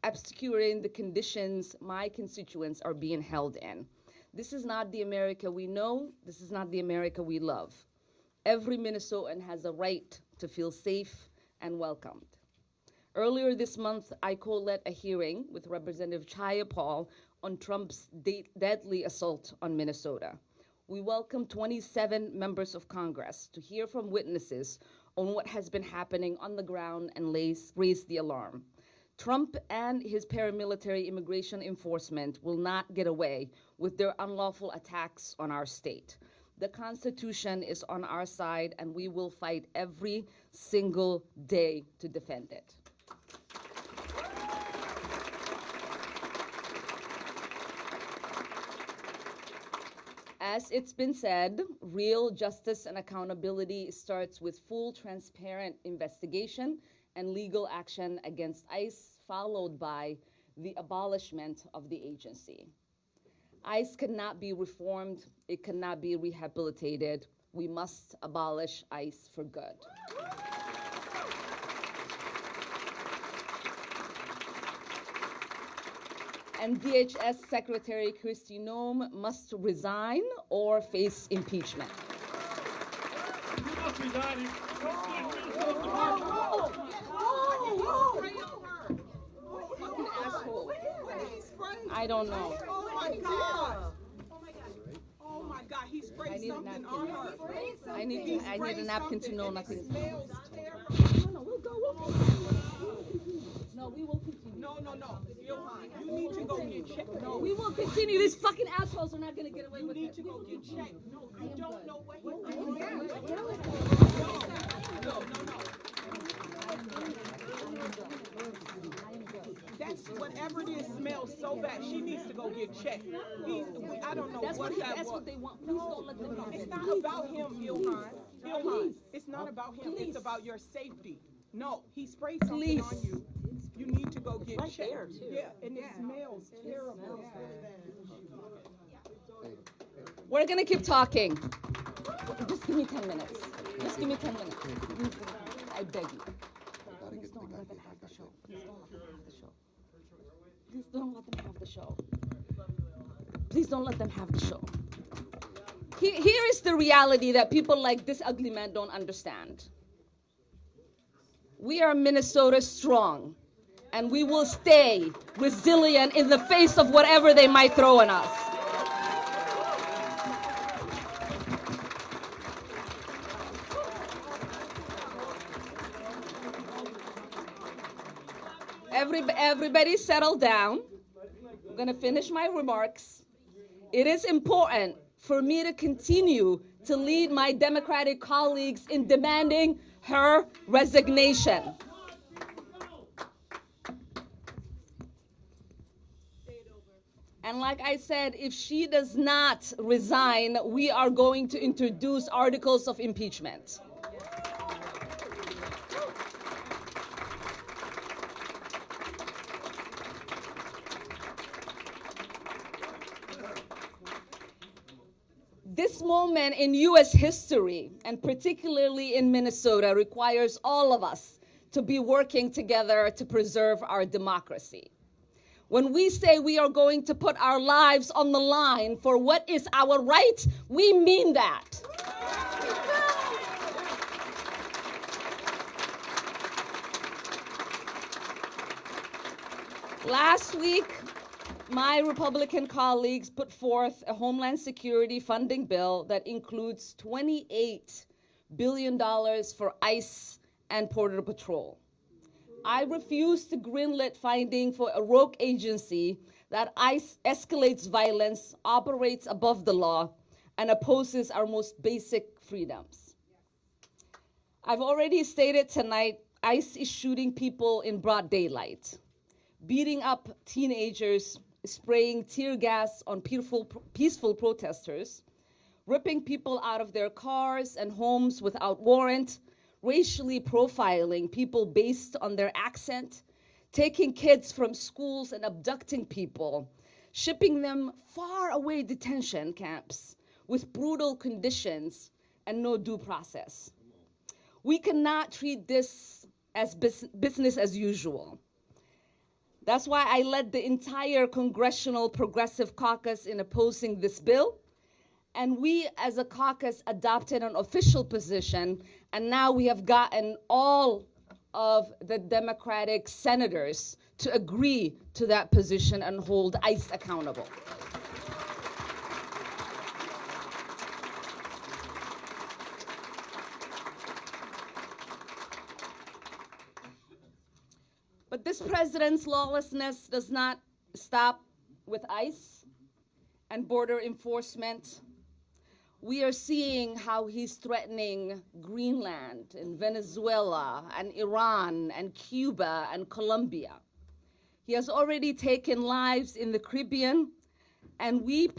[SPEAKER 7] obscuring the conditions my constituents are being held in. This is not the America we know. This is not the America we love. Every Minnesotan has a right to feel safe and welcomed. Earlier this month, I co-led a hearing with Representative Chaya Paul on Trump's deadly assault on Minnesota. We welcomed 27 members of Congress to hear from witnesses on what has been happening on the ground and raise the alarm. Trump and his paramilitary immigration enforcement will not get away with their unlawful attacks on our state. The Constitution is on our side, and we will fight every single day to defend it. As it's been said, real justice and accountability starts with full, transparent investigation and legal action against ICE, followed by the abolishment of the agency. ICE cannot be reformed. It cannot be rehabilitated. We must abolish ICE for good. And DHS Secretary Kristi Noem must resign or face impeachment.
[SPEAKER 2] You must resign.
[SPEAKER 8] Fucking asshole.
[SPEAKER 7] I don't know.
[SPEAKER 8] Oh my God. Oh my God, he sprayed something on her.
[SPEAKER 7] I need a napkin to know nothing.
[SPEAKER 8] Smells terrible.
[SPEAKER 7] No, we'll go. No, we will continue.
[SPEAKER 8] No. Ilhan, you need to go get checked. No,
[SPEAKER 7] We will continue. These fucking assholes are not going to get away
[SPEAKER 8] you
[SPEAKER 7] with
[SPEAKER 8] need
[SPEAKER 7] it.
[SPEAKER 8] to go get checked. No, you don't know what he did. No. That's whatever it is smells so bad. She needs to go get checked. I don't know
[SPEAKER 7] That's
[SPEAKER 8] what that
[SPEAKER 7] that's
[SPEAKER 8] was.
[SPEAKER 7] what they want. Please don't let them have
[SPEAKER 8] It's
[SPEAKER 7] it.
[SPEAKER 8] not about him, Ilhan. Ilhan, it's not about him. It's about your safety. No, he sprayed something on you. You need to go get checked. Yeah, and it smells terrible.
[SPEAKER 7] We're going to keep talking. Just give me 10 minutes. Just give me 10 minutes. I beg you. Please don't let them have the show. Please don't let them have the show. Please don't let them have the show. Here is the reality that people like this ugly man don't understand. We are Minnesota strong, and we will stay resilient in the face of whatever they might throw at us. Everybody settle down. I'm going to finish my remarks. It is important for me to continue to lead my Democratic colleagues in demanding her resignation. And like I said, if she does not resign, we are going to introduce articles of impeachment. This moment in U.S. history, and particularly in Minnesota, requires all of us to be working together to preserve our democracy. When we say we are going to put our lives on the line for what is our right, we mean that. Last week, my Republican colleagues put forth a Homeland Security funding bill that includes $28 billion for ICE and Border Patrol. I refuse to greenlit funding for a rogue agency that escalates violence, operates above the law, and opposes our most basic freedoms. I've already stated tonight, ICE is shooting people in broad daylight, beating up teenagers, spraying tear gas on peaceful protesters, ripping people out of their cars and homes without warrant, racially profiling people based on their accent, taking kids from schools and abducting people, shipping them far away detention camps with brutal conditions and no due process. We cannot treat this as business as usual. That's why I led the entire Congressional Progressive Caucus in opposing this bill. And we, as a caucus, adopted an official position, and now we have gotten all of the Democratic senators to agree to that position and hold ICE accountable. But this president's lawlessness does not stop with ICE and border enforcement. We are seeing how he's threatening Greenland and Venezuela and Iran and Cuba and Colombia. He has already taken lives in the Caribbean, and we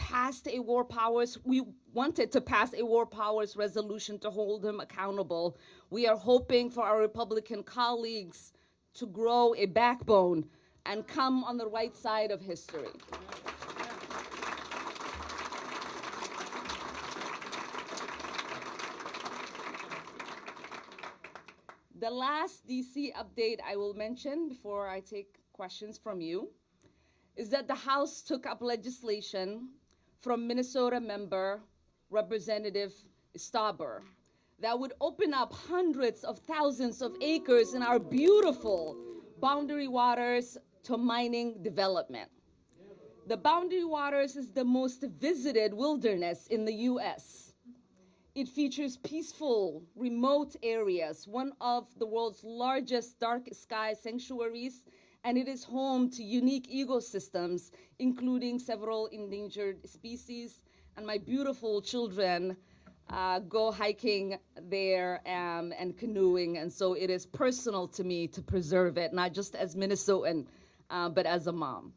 [SPEAKER 7] wanted to pass a war powers resolution to hold him accountable. We are hoping for our Republican colleagues to grow a backbone and come on the right side of history. The last DC update I will mention before I take questions from you is that the House took up legislation from Minnesota member Representative Stauber that would open up hundreds of thousands of acres in our beautiful boundary waters to mining development. The boundary waters is the most visited wilderness in the US. It features peaceful, remote areas, one of the world's largest dark sky sanctuaries, and it is home to unique ecosystems, including several endangered species. And my beautiful children go hiking there and canoeing, and so it is personal to me to preserve it, not just as Minnesotan, but as a mom.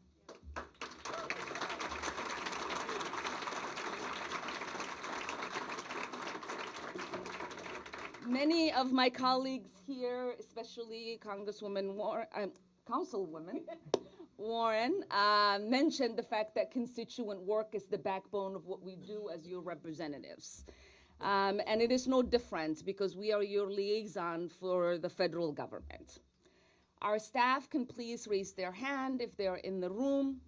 [SPEAKER 7] Many of my colleagues here, especially Councilwoman Warren, mentioned the fact that constituent work is the backbone of what we do as your representatives. And it is no different because we are your liaison for the federal government. Our staff can please raise their hand if they're in the room.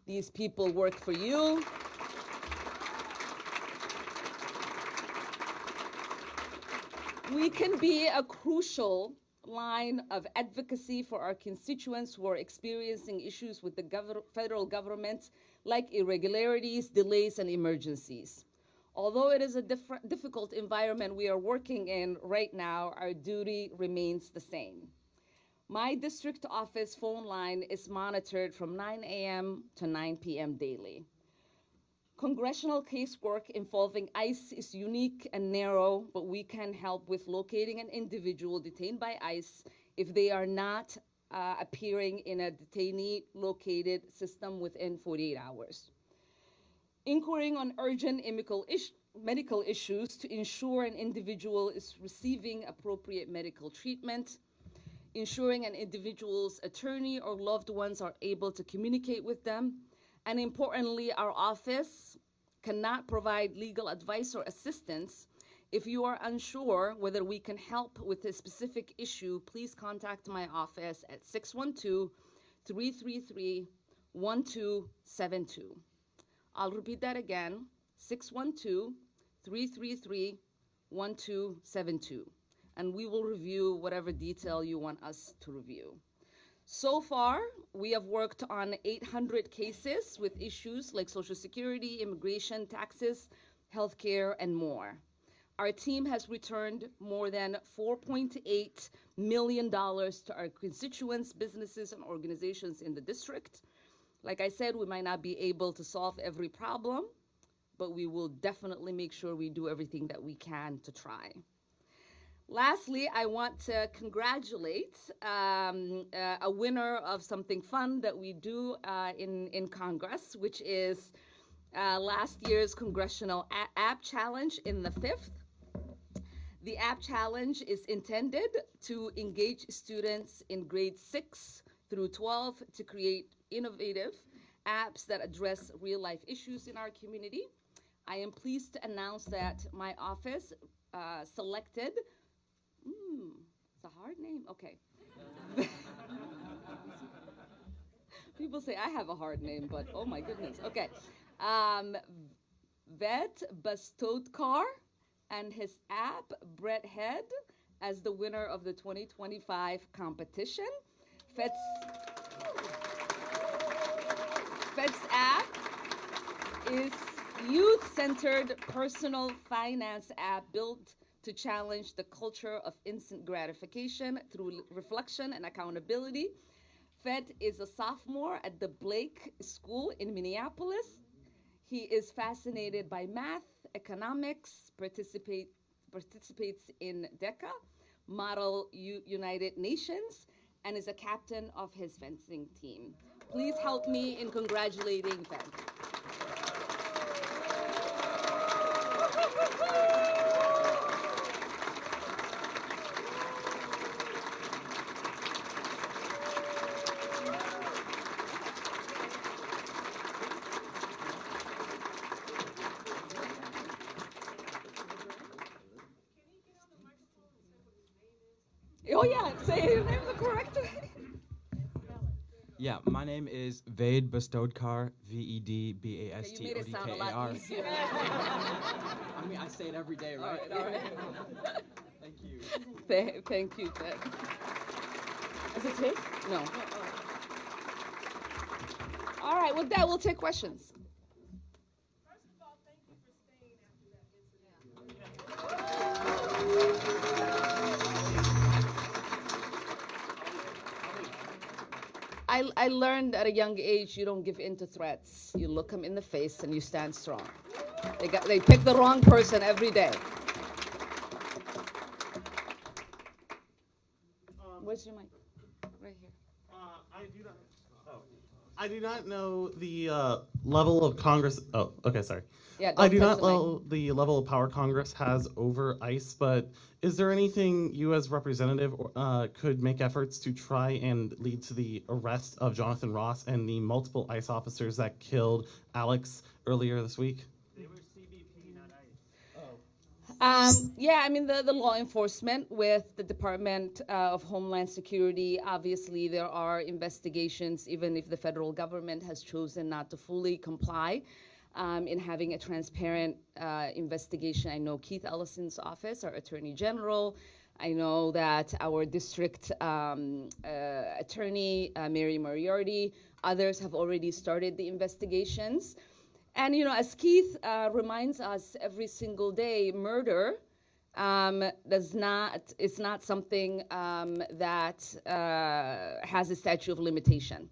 [SPEAKER 7] These people work for you. We can be a crucial line of advocacy for our constituents who are experiencing issues with the federal government, like irregularities, delays, and emergencies. Although it is a difficult environment we are working in right now, our duty remains the same. My district office phone line is monitored from 9 a.m. to 9 p.m. daily. Congressional casework involving ICE is unique and narrow, but we can help with locating an individual detained by ICE if they are not appearing in a detainee located system within 48 hours. Inquiring on urgent medical issues to ensure an individual is receiving appropriate medical treatment, ensuring an individual's attorney or loved ones are able to communicate with them, and importantly, our office cannot provide legal advice or assistance. If you are unsure whether we can help with a specific issue, please contact my office at 612-333-1272. I'll repeat that again, 612-333-1272. And we will review whatever detail you want us to review. So far, we have worked on 800 cases with issues like Social Security, immigration, taxes, healthcare, and more. Our team has returned more than $4.8 million to our constituents, businesses, and organizations in the district. Like I said, we might not be able to solve every problem, but we will definitely make sure we do everything that we can to try. Lastly, I want to congratulate a winner of something fun that we do in Congress, which is last year's Congressional App Challenge in the 5th. The App Challenge is intended to engage students in grades 6 through 12 to create innovative apps that address real-life issues in our community. I am pleased to announce that my office selected, it's a hard name, okay. People say I have a hard name, but oh my goodness, okay. Bethesda and his app, Brett Head, as the winner of the 2025 competition. Fed's app is youth-centered personal finance app built to challenge the culture of instant gratification through reflection and accountability. Fed is a sophomore at the Blake School in Minneapolis. He is fascinated by math, economics, participates in DECA, Model United Nations, and is a captain of his fencing team. Please help me in congratulating Fed. Oh yeah, say your name the correct way.
[SPEAKER 10] Yeah, my name is Ved Bestodkar, Vedbastodkar.
[SPEAKER 7] You made it sound a lot easier.
[SPEAKER 10] I mean, I say it every day, right?
[SPEAKER 7] All right.
[SPEAKER 10] Thank you.
[SPEAKER 7] Thank you, Ted. Is this his? No. All right, with that, we'll take questions.
[SPEAKER 3] First of all, thank you for staying after that incident.
[SPEAKER 7] I learned at a young age you don't give in to threats. You look them in the face and you stand strong. They pick the wrong person every day. Where's your mic? Right here.
[SPEAKER 11] I do not know the level of Congress. Oh, okay, sorry.
[SPEAKER 7] Yeah,
[SPEAKER 11] I do
[SPEAKER 7] touch
[SPEAKER 11] not
[SPEAKER 7] the mic.
[SPEAKER 11] know the level of power Congress has over ICE, but is there anything you as representative could make efforts to try and lead to the arrest of Jonathan Ross and the multiple ICE officers that killed Alex earlier this week?
[SPEAKER 7] Yeah, I mean, the law enforcement with the Department of Homeland Security, obviously there are investigations, even if the federal government has chosen not to fully comply in having a transparent investigation. I know Keith Ellison's office, our Attorney General. I know that our district attorney, Mary Moriarty, others have already started the investigations. And, you know, as Keith reminds us every single day, murder is not something that has a statute of limitation.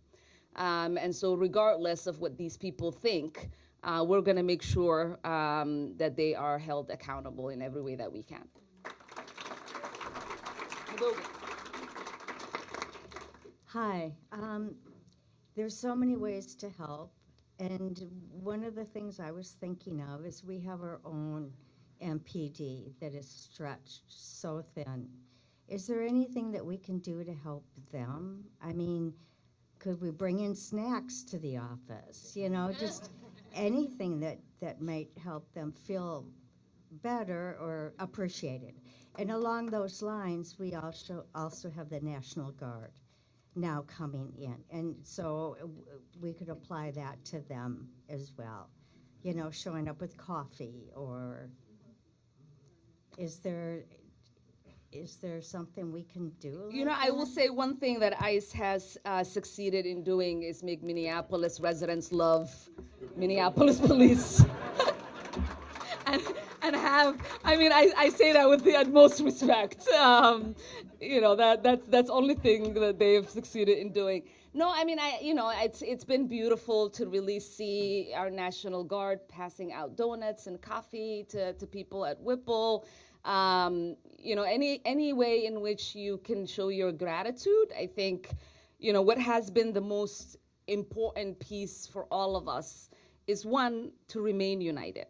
[SPEAKER 7] And so regardless of what these people think, we're going to make sure that they are held accountable in every way that we can.
[SPEAKER 12] Hi. There's so many ways to help. And one of the things I was thinking of is we have our own MPD that is stretched so thin. Is there anything that we can do to help them? I mean, could we bring in snacks to the office? You know, just anything that might help them feel better or appreciated. And along those lines, we also have the National Guard now coming in. And so we could apply that to them as well. You know, showing up with coffee, or is there Is there something we can do?
[SPEAKER 7] You know,
[SPEAKER 12] like
[SPEAKER 7] I will
[SPEAKER 12] that?
[SPEAKER 7] say one thing that ICE has succeeded in doing is make Minneapolis residents love Minneapolis police. and have, I mean, I say that with the utmost respect. You know, that's only thing that they've succeeded in doing. No, I mean, it's been beautiful to really see our National Guard passing out donuts and coffee to people at Whipple. You know, any way in which you can show your gratitude, I think, you know, what has been the most important piece for all of us is, one, to remain united.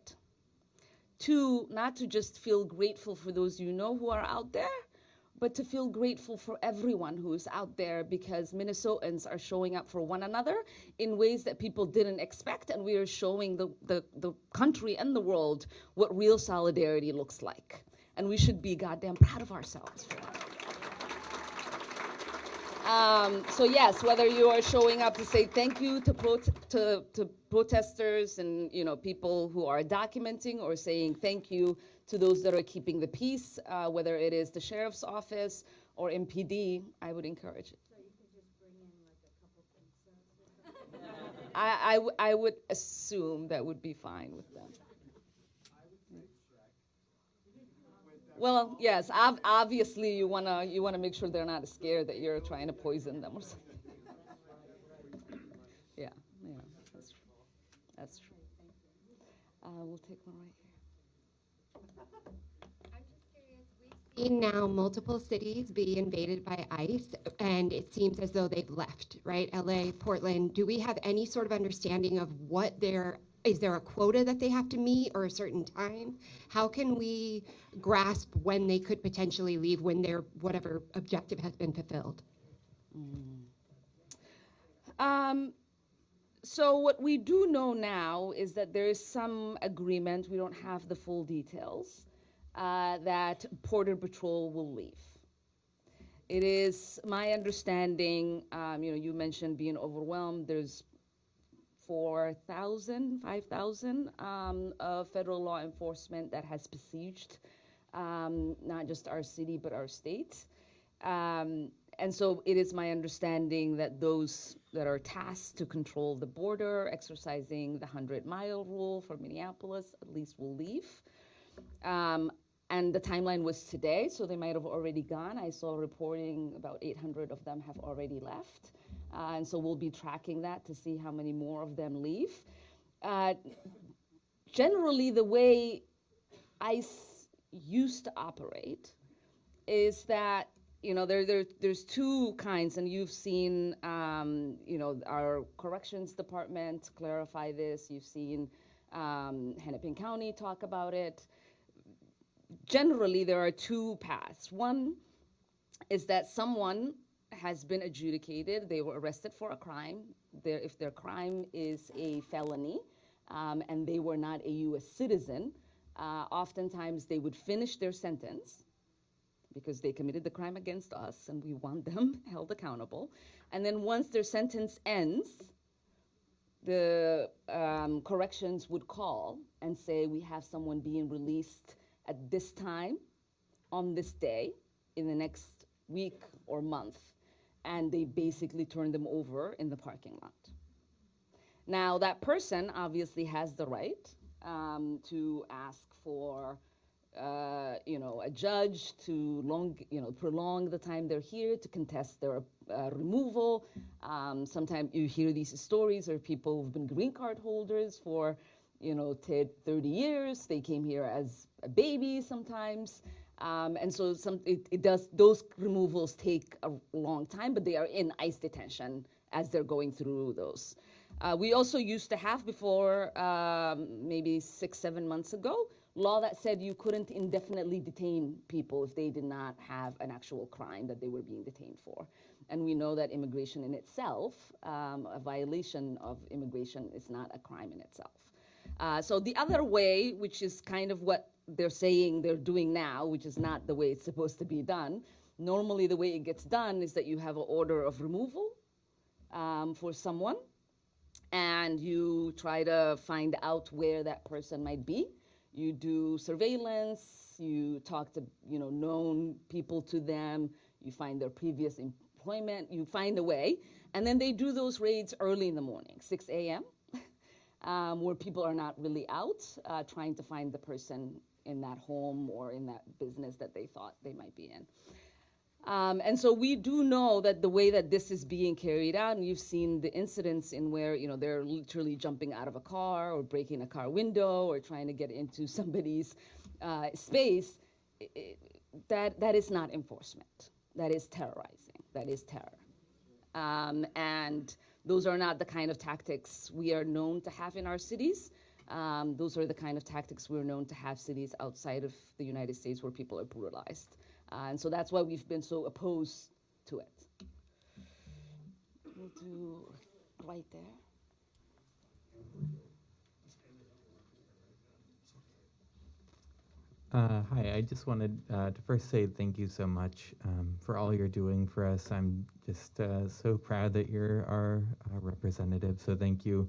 [SPEAKER 7] Two, not to just feel grateful for those you know who are out there, but to feel grateful for everyone who is out there, because Minnesotans are showing up for one another in ways that people didn't expect, and we are showing the country and the world what real solidarity looks like. And we should be goddamn proud of ourselves for that. So yes, whether you are showing up to say thank you to protesters and, you know, people who are documenting, or saying thank you to those that are keeping the peace, whether it is the sheriff's office or MPD, I would encourage it.
[SPEAKER 12] So you could just bring in like a couple things.
[SPEAKER 7] I would assume that would be fine with them. Well, yes, obviously you wanna make sure they're not scared that you're trying to poison them or something. Yeah, that's true. That's true. We'll take one right here.
[SPEAKER 13] Seen now multiple cities be invaded by ICE, and it seems as though they've left, right? LA, Portland. Do we have any sort of understanding of what is there a quota that they have to meet, or a certain time? How can we grasp when they could potentially leave, when their whatever objective has been fulfilled?
[SPEAKER 7] So what we do know now is that there is some agreement, we don't have the full details, that Border Patrol will leave. It is my understanding, you know, you mentioned being overwhelmed, there's 4,000, 5,000 of federal law enforcement that has besieged not just our city, but our state. And so it is my understanding that those that are tasked to control the border, exercising the 100-mile rule for Minneapolis, at least will leave. And the timeline was today, so they might have already gone. I saw reporting about 800 of them have already left. And so we'll be tracking that to see how many more of them leave. Generally, the way ICE used to operate is that, you know, there's two kinds, and you've seen, you know, our corrections department clarify this. You've seen Hennepin County talk about it. Generally, there are two paths. One is that someone has been adjudicated, they were arrested for a crime. If their crime is a felony and they were not a US citizen, oftentimes they would finish their sentence because they committed the crime against us and we want them held accountable. And then once their sentence ends, the corrections would call and say, we have someone being released at this time, on this day, in the next week or month. And they basically turn them over in the parking lot. Now, that person obviously has the right to ask for, you know, a judge to prolong the time they're here, to contest their removal. Sometimes you hear these stories of people who've been green card holders for, you know, 30 years. They came here as a baby sometimes. And so those removals take a long time, but they are in ICE detention as they're going through those. We also used to have before, maybe 6-7 months ago, law that said you couldn't indefinitely detain people if they did not have an actual crime that they were being detained for. And we know that immigration in itself, a violation of immigration is not a crime in itself. So the other way, which is kind of what they're saying they're doing now, which is not the way it's supposed to be done. Normally the way it gets done is that you have an order of removal for someone, and you try to find out where that person might be. You do surveillance, you talk to, known people to them, you find their previous employment, you find a way. And then they do those raids early in the morning, 6 a.m., where people are not really out trying to find the person in that home or in that business that they thought they might be in. And so we do know that the way that this is being carried out, and you've seen the incidents in where, they're literally jumping out of a car or breaking a car window or trying to get into somebody's space, that is not enforcement. That is terrorizing. That is terror. And those are not the kind of tactics we are known to have in our cities. Those are the kind of tactics we're known to have cities outside of the United States where people are brutalized. And so that's why we've been so opposed to it. We'll do right there.
[SPEAKER 14] Hi, I just wanted to first say thank you so much for all you're doing for us. I'm just so proud that you're our representative, so thank you.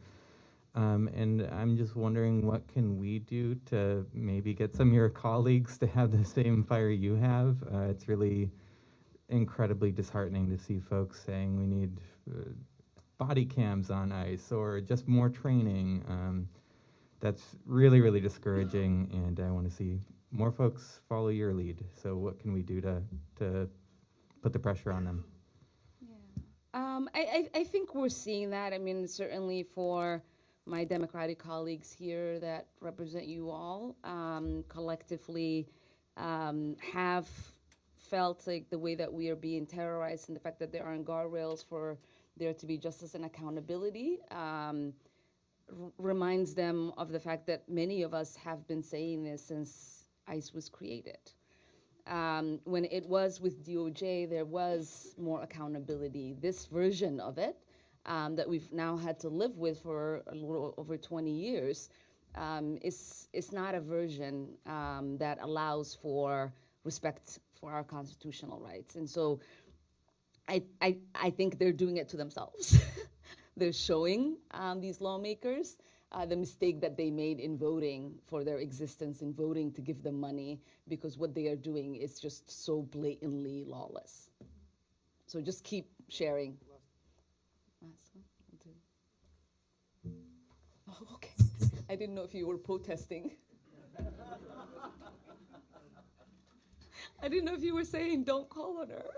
[SPEAKER 14] And I'm just wondering, what can we do to maybe get some of your colleagues to have the same fire you have? It's really incredibly disheartening to see folks saying we need body cams on ICE or just more training. That's really, really discouraging, and I want to see more folks follow your lead. So what can we do to put the pressure on them?
[SPEAKER 7] Yeah. I think we're seeing that. I mean, certainly for my Democratic colleagues here that represent you all, collectively have felt like the way that we are being terrorized and the fact that there aren't guardrails for there to be justice and accountability reminds them of the fact that many of us have been saying this since ICE was created. When it was with DOJ, there was more accountability. This version of it that we've now had to live with for a little over 20 years is not a version that allows for respect for our constitutional rights. And so I think they're doing it to themselves. They're showing these lawmakers the mistake that they made in voting for their existence, in voting to give them money, because what they are doing is just so blatantly lawless. So just keep sharing. Oh, okay. I didn't know if you were protesting. I didn't know if you were saying, don't call on her.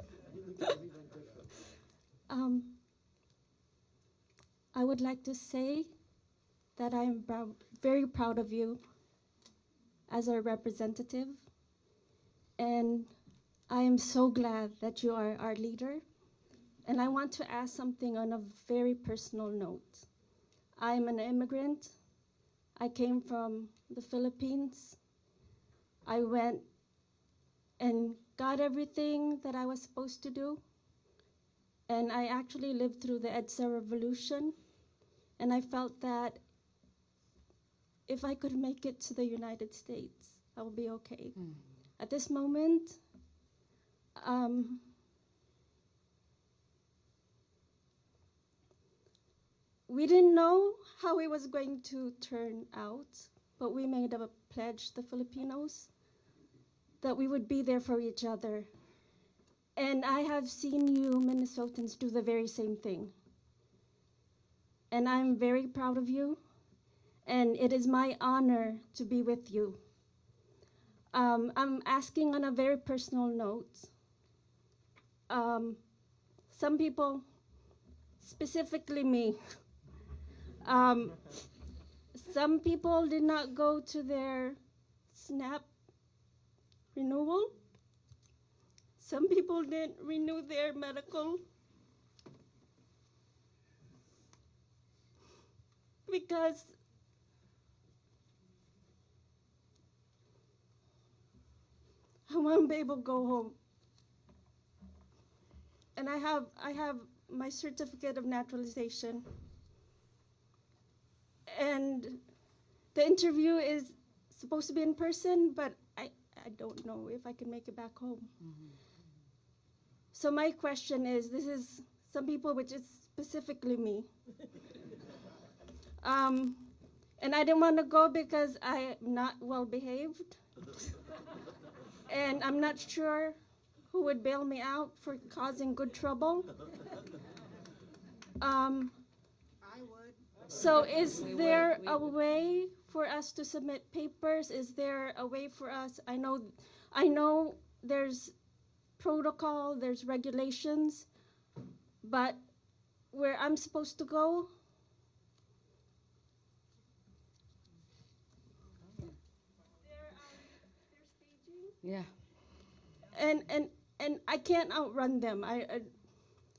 [SPEAKER 15] I would like to say that I'm very proud of you as our representative, and I am so glad that you are our leader. And I want to ask something on a very personal note. I'm an immigrant. I came from the Philippines. I went and got everything that I was supposed to do. And I actually lived through the EDSA revolution. And I felt that if I could make it to the United States, I will be okay. At this moment, we didn't know how it was going to turn out, but we made a pledge, the Filipinos, that we would be there for each other. And I have seen you Minnesotans do the very same thing. And I'm very proud of you, and it is my honor to be with you. I'm asking on a very personal note. Some people, specifically me, some people did not go to their SNAP renewal. Some people didn't renew their medical because I want to be able to go home. And I have my certificate of naturalization. And the interview is supposed to be in person, but I don't know if I can make it back home. So my question is, this is some people, which is specifically me. And I didn't want to go because I'm not well behaved. And I'm not sure who would bail me out for causing good trouble. I would. So is there a way for us to submit papers? Is there a way for us? I know there's protocol, there's regulations, but where I'm supposed to go,
[SPEAKER 7] Yeah.
[SPEAKER 15] And I can't outrun them.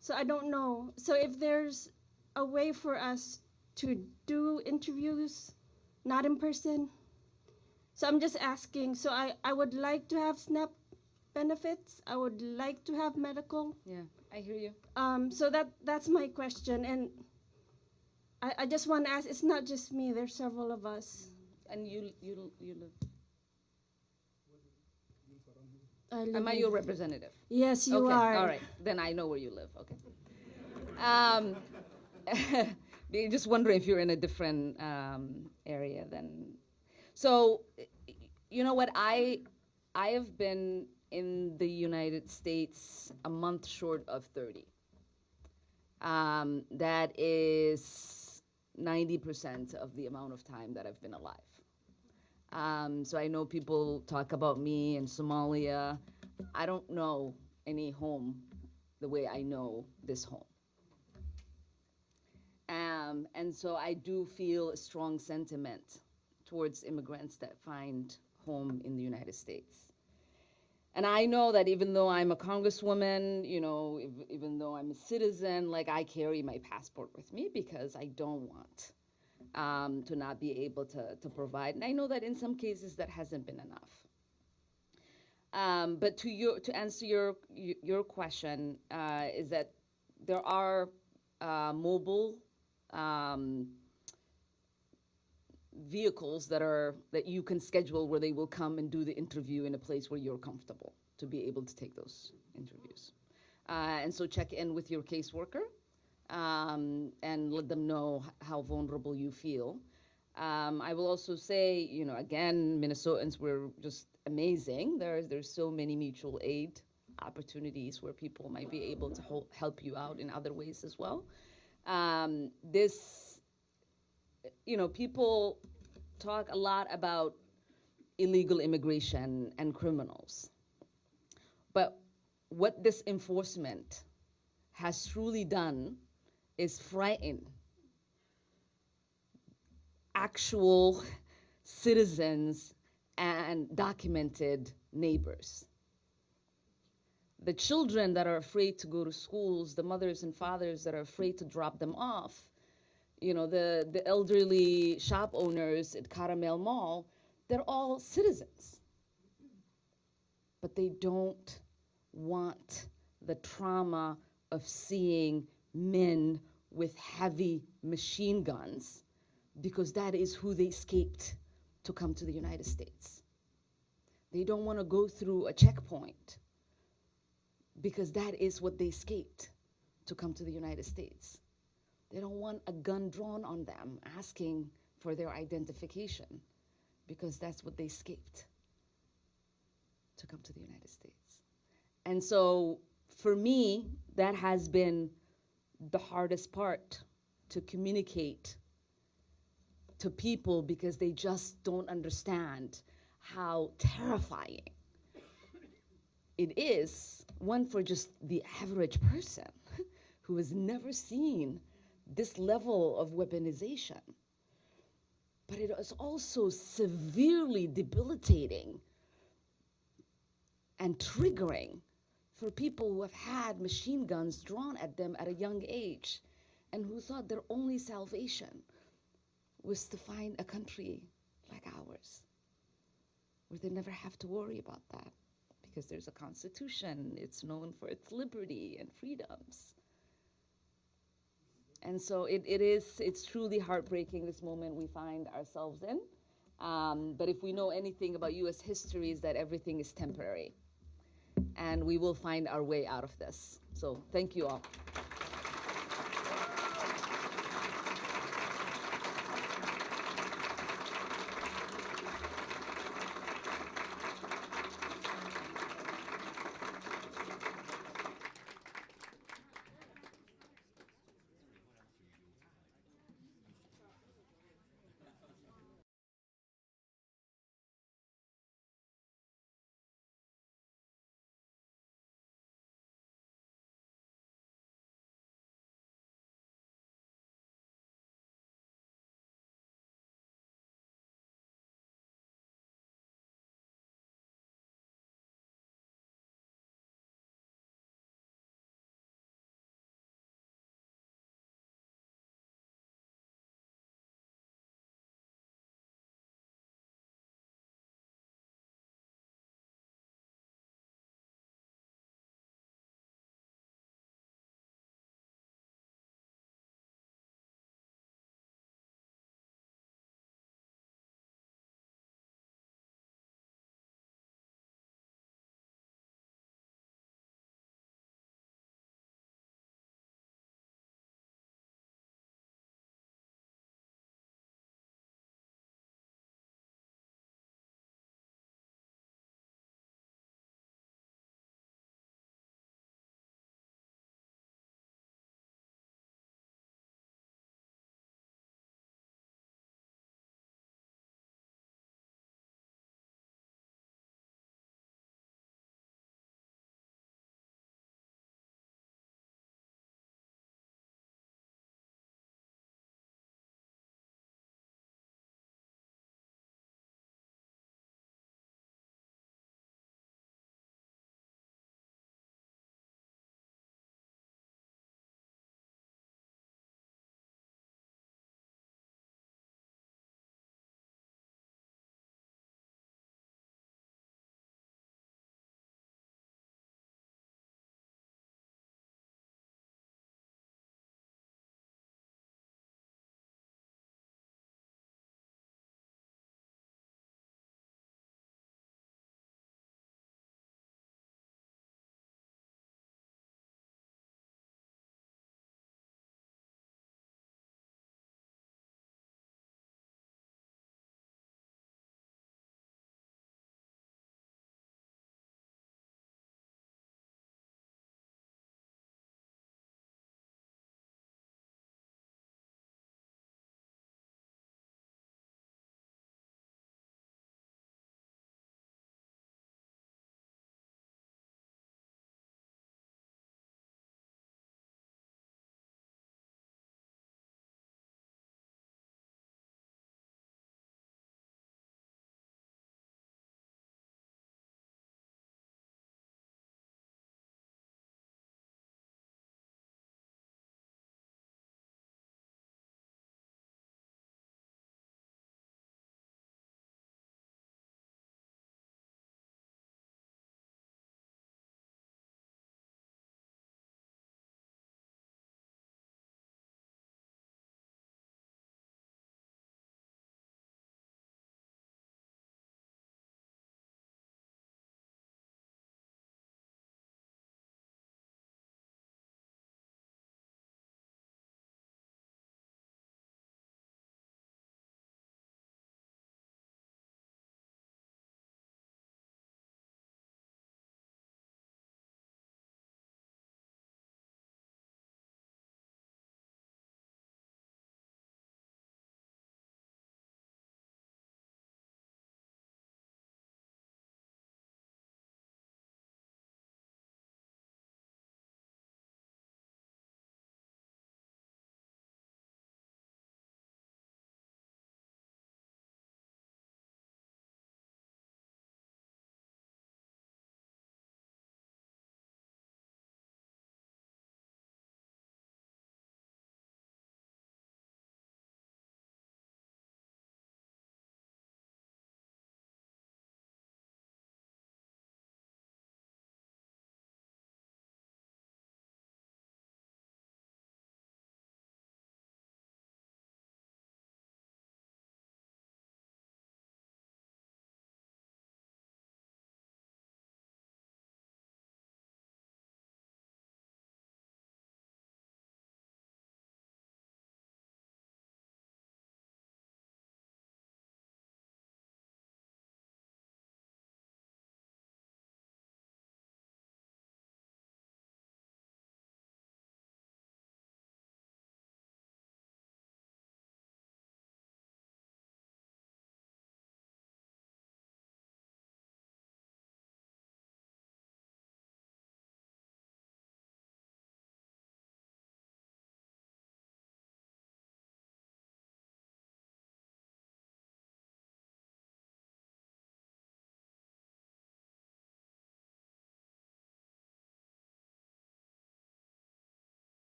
[SPEAKER 15] So I don't know. So if there's a way for us to do interviews, not in person. So I'm just asking. So I would like to have SNAP benefits. I would like to have medical.
[SPEAKER 7] Yeah, I hear you.
[SPEAKER 15] So that's my question. And I just want to ask, it's not just me, there's several of us.
[SPEAKER 7] And you live?
[SPEAKER 15] Am
[SPEAKER 7] I your representative?
[SPEAKER 15] Yes, you
[SPEAKER 7] okay.
[SPEAKER 15] are.
[SPEAKER 7] All right, then I know where you live. Okay. Just wondering if you're in a different area than. So, you know what? I have been in the United States a month short of 30. That is 90% of the amount of time that I've been alive. So I know people talk about me in Somalia. I don't know any home the way I know this home. And so I do feel a strong sentiment towards immigrants that find home in the United States. And I know that even though I'm a congresswoman, you know, even though I'm a citizen, like I carry my passport with me because I don't want to not be able to provide. And I know that in some cases that hasn't been enough. But to answer your question, is that there are mobile vehicles that you can schedule where they will come and do the interview in a place where you're comfortable to be able to take those interviews. And so check in with your caseworker. And let them know how vulnerable you feel. I will also say, you know, again, Minnesotans, we're just amazing. There's so many mutual aid opportunities where people might be able to help you out in other ways as well. You know, people talk a lot about illegal immigration and criminals. But what this enforcement has truly done is frighten actual citizens and documented neighbors. The children that are afraid to go to schools, the mothers and fathers that are afraid to drop them off, you know, the elderly shop owners at Caramel Mall, they're all citizens. But they don't want the trauma of seeing men with heavy machine guns because that is who they escaped to come to the United States. They don't want to go through a checkpoint because that is what they escaped to come to the United States. They don't want a gun drawn on them asking for their identification because that's what they escaped to come to the United States. And so for me, that has been the hardest part to communicate to people because they just don't understand how terrifying it is, one, for just the average person who has never seen this level of weaponization. But it is also severely debilitating and triggering for people who have had machine guns drawn at them at a young age and who thought their only salvation was to find a country like ours, where they never have to worry about that because there's a constitution, it's known for its liberty and freedoms. And so it's truly heartbreaking, this moment we find ourselves in. But if we know anything about US history, is that everything is temporary. And we will find our way out of this. So thank you all.